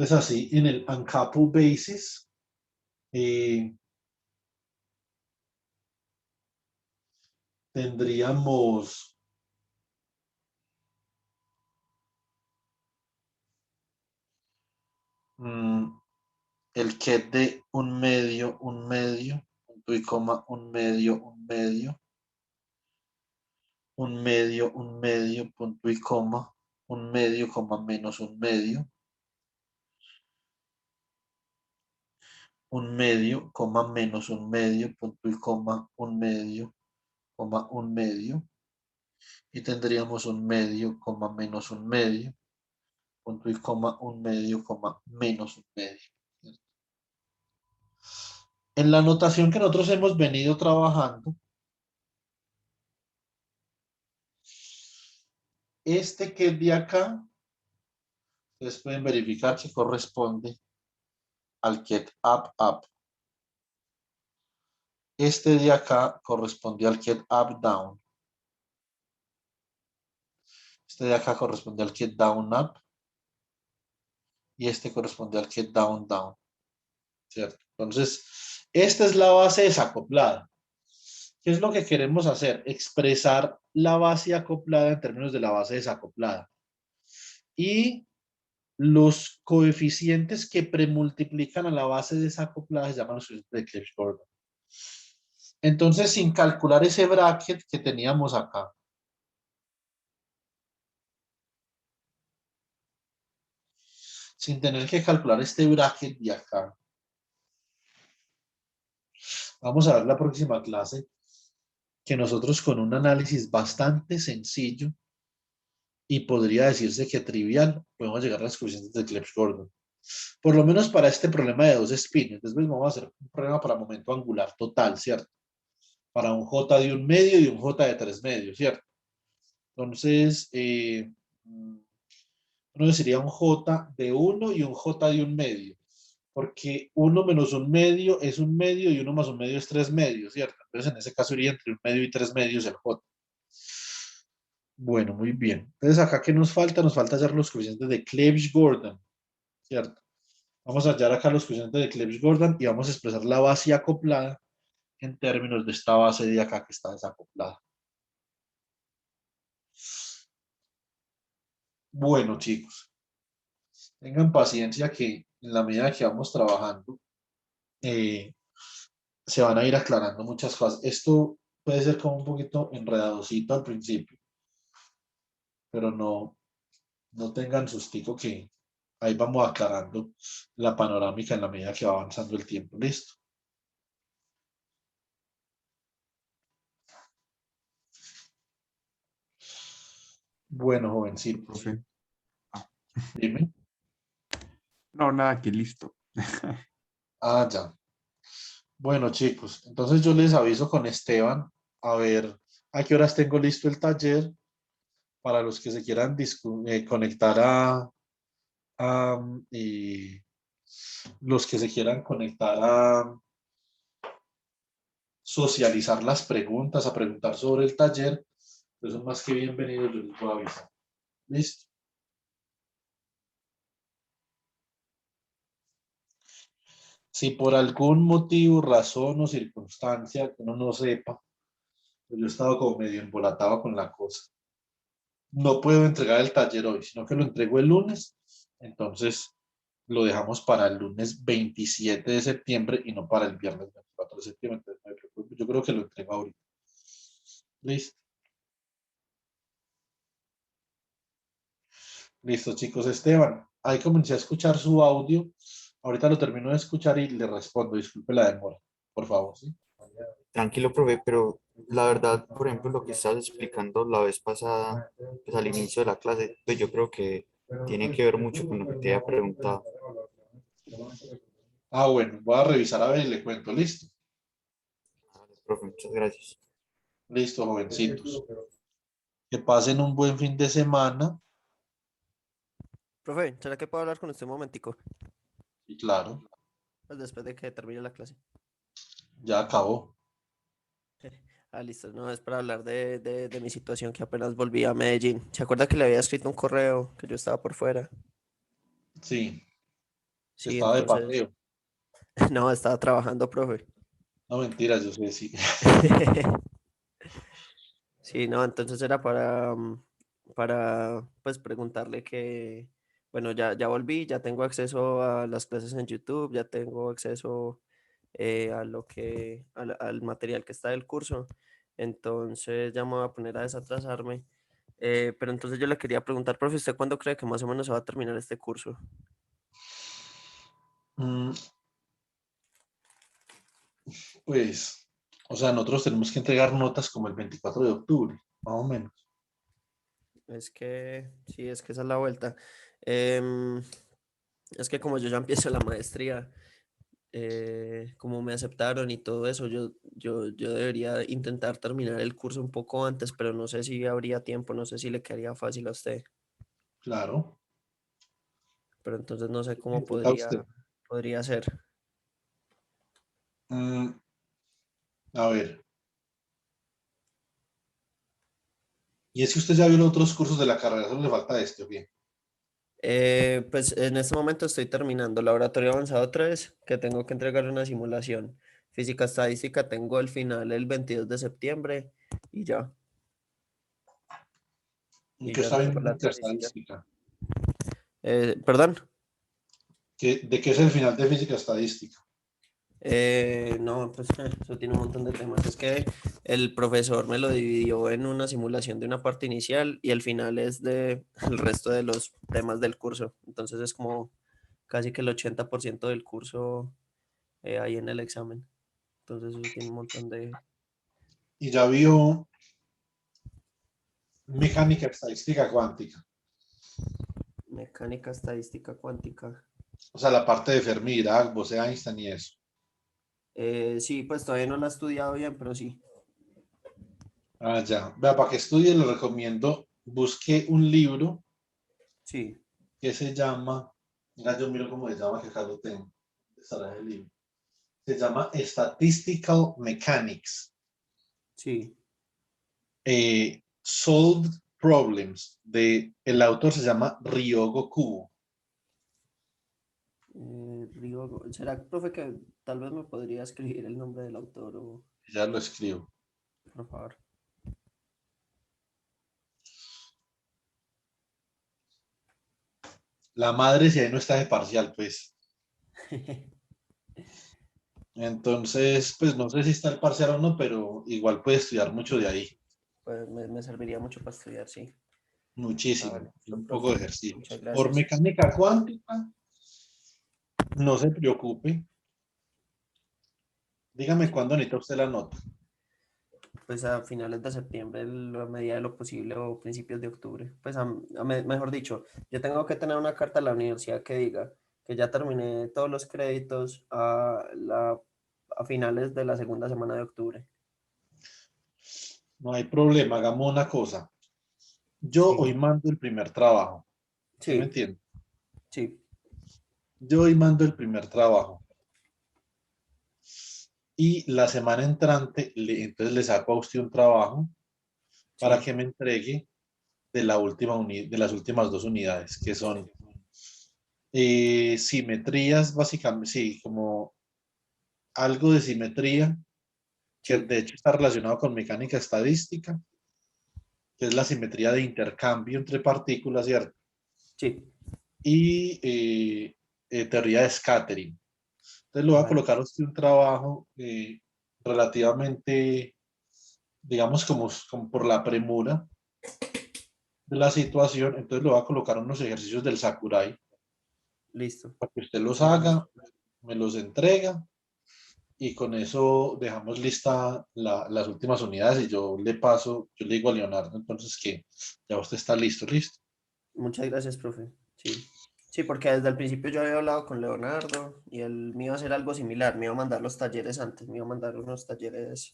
Entonces así, en el uncoupled basis, tendríamos el ket de un medio, punto y coma, un medio, punto y coma, un medio, coma, menos un medio, coma, menos un medio, punto y coma, un medio, coma, un medio. Y tendríamos un medio, coma, menos un medio, punto y coma, un medio, coma, menos un medio. En la notación que nosotros hemos venido trabajando, este que es de acá, ustedes pueden verificar que corresponde al get up. Este de acá corresponde al get up down. Este de acá corresponde al get down up. Y este corresponde al get down down. ¿Cierto? Entonces, esta es la base desacoplada. ¿Qué es lo que queremos hacer? Expresar la base acoplada en términos de la base desacoplada. Y los coeficientes que premultiplican a la base desacoplada se llaman los coeficientes de Clebsch-Gordon. Entonces, sin calcular ese bracket que teníamos acá, sin tener que calcular este bracket de acá, vamos a ver la próxima clase que nosotros con un análisis bastante sencillo y podría decirse que trivial, podemos llegar a las coeficientes de Clebsch-Gordon. Por lo menos para este problema de dos spins. Entonces vamos a hacer un problema para momento angular total, ¿cierto? Para un J de un medio y un J de tres medios, ¿cierto? Entonces, uno sería un J de uno y un J de un medio. Porque uno menos un medio es un medio y uno más un medio es tres medios, ¿cierto? Entonces en ese caso iría entre un medio y tres medios el J. Bueno, muy bien. Entonces acá, ¿qué nos falta? Nos falta hallar los coeficientes de Clebsch-Gordon, ¿cierto? Vamos a hallar acá los coeficientes de Clebsch-Gordan y vamos a expresar la base acoplada en términos de esta base de acá que está desacoplada. Bueno, chicos, tengan paciencia que en la medida que vamos trabajando, eh, se van a ir aclarando muchas cosas. Esto puede ser como un poquito enredadosito al principio, pero no tengan sustico que ahí vamos aclarando la panorámica en la medida que va avanzando el tiempo. Listo. Bueno, jovencitos, Profe. Ah, dime. no, nada, que listo. Ah, ya. Bueno, chicos, entonces yo les aviso con Esteban a ver a qué horas tengo listo el taller para los que se quieran conectar y los que se quieran conectar a socializar las preguntas, a preguntar sobre el taller. Pues son más que bienvenidos, yo les puedo avisar. Listo. Si por algún motivo, razón o circunstancia que uno no sepa, pues yo he estado como medio embolatado con la cosa. No puedo entregar el taller hoy, sino que lo entrego el lunes. Entonces lo dejamos para el lunes 27 de septiembre y no para el viernes 24 de septiembre. Entonces, no me preocupe, yo creo que lo entrego ahorita. Listo. Listo, chicos. Esteban, ahí comencé a escuchar su audio. Ahorita lo termino de escuchar y le respondo. Disculpe la demora, por favor, ¿sí? Tranquilo, profe, pero la verdad, por ejemplo, lo que estabas explicando la vez pasada, pues al inicio de la clase, pues yo creo que tiene que ver mucho con lo que te había preguntado. Ah, bueno, voy a revisar a ver y le cuento. Listo. Profe, muchas gracias. Listo, jovencitos. Que pasen un buen fin de semana. Profe, ¿será que puedo hablar con usted un momentico? Y claro, Pues después de que termine la clase. ya acabó. Ah, listo. No, es para hablar de mi situación que apenas volví a Medellín. ¿Se acuerda que le había escrito un correo que yo estaba por fuera? Sí, Sí, estaba de entonces. paseo. No, estaba trabajando, profe. No mentiras, yo sé, sí. Sí, no, entonces era para pues preguntarle que, bueno, ya volví, ya tengo acceso a las clases en YouTube, ya tengo acceso a al material que está del curso, entonces ya me voy a poner a desatrasarme. Pero entonces yo le quería preguntar, profe, ¿usted cuándo cree que más o menos se va a terminar este curso? Mm, Pues, o sea, nosotros tenemos que entregar notas como el 24 de octubre, más o menos. Es que, sí, es que esa es la vuelta. Em, es que como yo ya empiezo la maestría, como me aceptaron y todo eso, yo debería intentar terminar el curso un poco antes, pero no sé si habría tiempo, no sé si le quedaría fácil a usted, Claro. pero entonces no sé cómo ¿Importa usted? podría ser. Mm, a ver, y es que usted ya vio los otros cursos de la carrera, solo le falta este, ¿o bien? Pues en este momento estoy terminando Laboratorio Avanzado 3 que tengo que entregar una simulación. Física Estadística tengo el final el 22 de septiembre y ya, ¿En y qué ya está entrego viendo la física tesis y ya. estadística? Perdón. ¿De qué es el final de física estadística? No, pues eso tiene un montón de temas. Es que el profesor me lo dividió en una simulación de una parte inicial y el final es de el resto de los temas del curso. Entonces es como casi que el 80% del curso ahí en el examen. Entonces eso tiene un montón de Y ya vio mecánica estadística cuántica, mecánica estadística cuántica. o sea, la parte de Fermi, Dirac, Bose-Einstein y eso. Sí, pues todavía no la he estudiado bien, pero sí. Ah, ya. Vea, para que estudie, le recomiendo, busque un libro Sí, que se llama, mira, yo miro cómo se llama, que acá lo tengo, estará en el libro. Se llama Statistical Mechanics, sí. Solved Problems, el autor se llama Ryogo Kubo. ¿Será, profe, que tal vez me podría escribir el nombre del autor o, Ya lo escribo. por favor? La madre, si ahí no está de parcial, pues. Entonces, pues no sé si está el parcial o no, pero igual puede estudiar mucho de ahí. Pues me serviría mucho para estudiar, sí. Ah, Muchísimo. vale, Y un poco profe, de ejercicios. muchas Por gracias. mecánica cuántica, no se preocupe. Dígame cuándo necesita usted la nota. Pues a finales de septiembre, a medida de lo posible, o principios de octubre. Pues mejor dicho, yo tengo que tener una carta a la universidad que diga que ya terminé todos los créditos a finales de la segunda semana de octubre. No hay problema, hagamos una cosa. Yo Sí, hoy mando el primer trabajo. ¿Sí me sí, entiende? sí, Yo hoy mando el primer trabajo. Y la semana entrante, entonces le saco a usted un trabajo para sí, que me entregue de de las últimas dos unidades, que son simetrías, básicamente, sí, como algo de simetría, que sí, de hecho está relacionado con mecánica estadística, que es la simetría de intercambio entre partículas, ¿cierto? sí. Y teoría de scattering. Entonces le voy a Vale, colocar a usted un trabajo relativamente, digamos, como por la premura de la situación. Entonces le voy a colocar unos ejercicios del Sakurai listo. para que usted los Muchas gracias. haga, me los entrega y con eso dejamos lista las últimas unidades y yo le paso, yo le digo a Leonardo entonces que ya usted está listo, listo. Muchas gracias, profe. Sí. Sí, porque desde el principio yo había hablado con Leonardo y él me iba a hacer algo similar, me iba a mandar los talleres antes, me iba a mandar unos talleres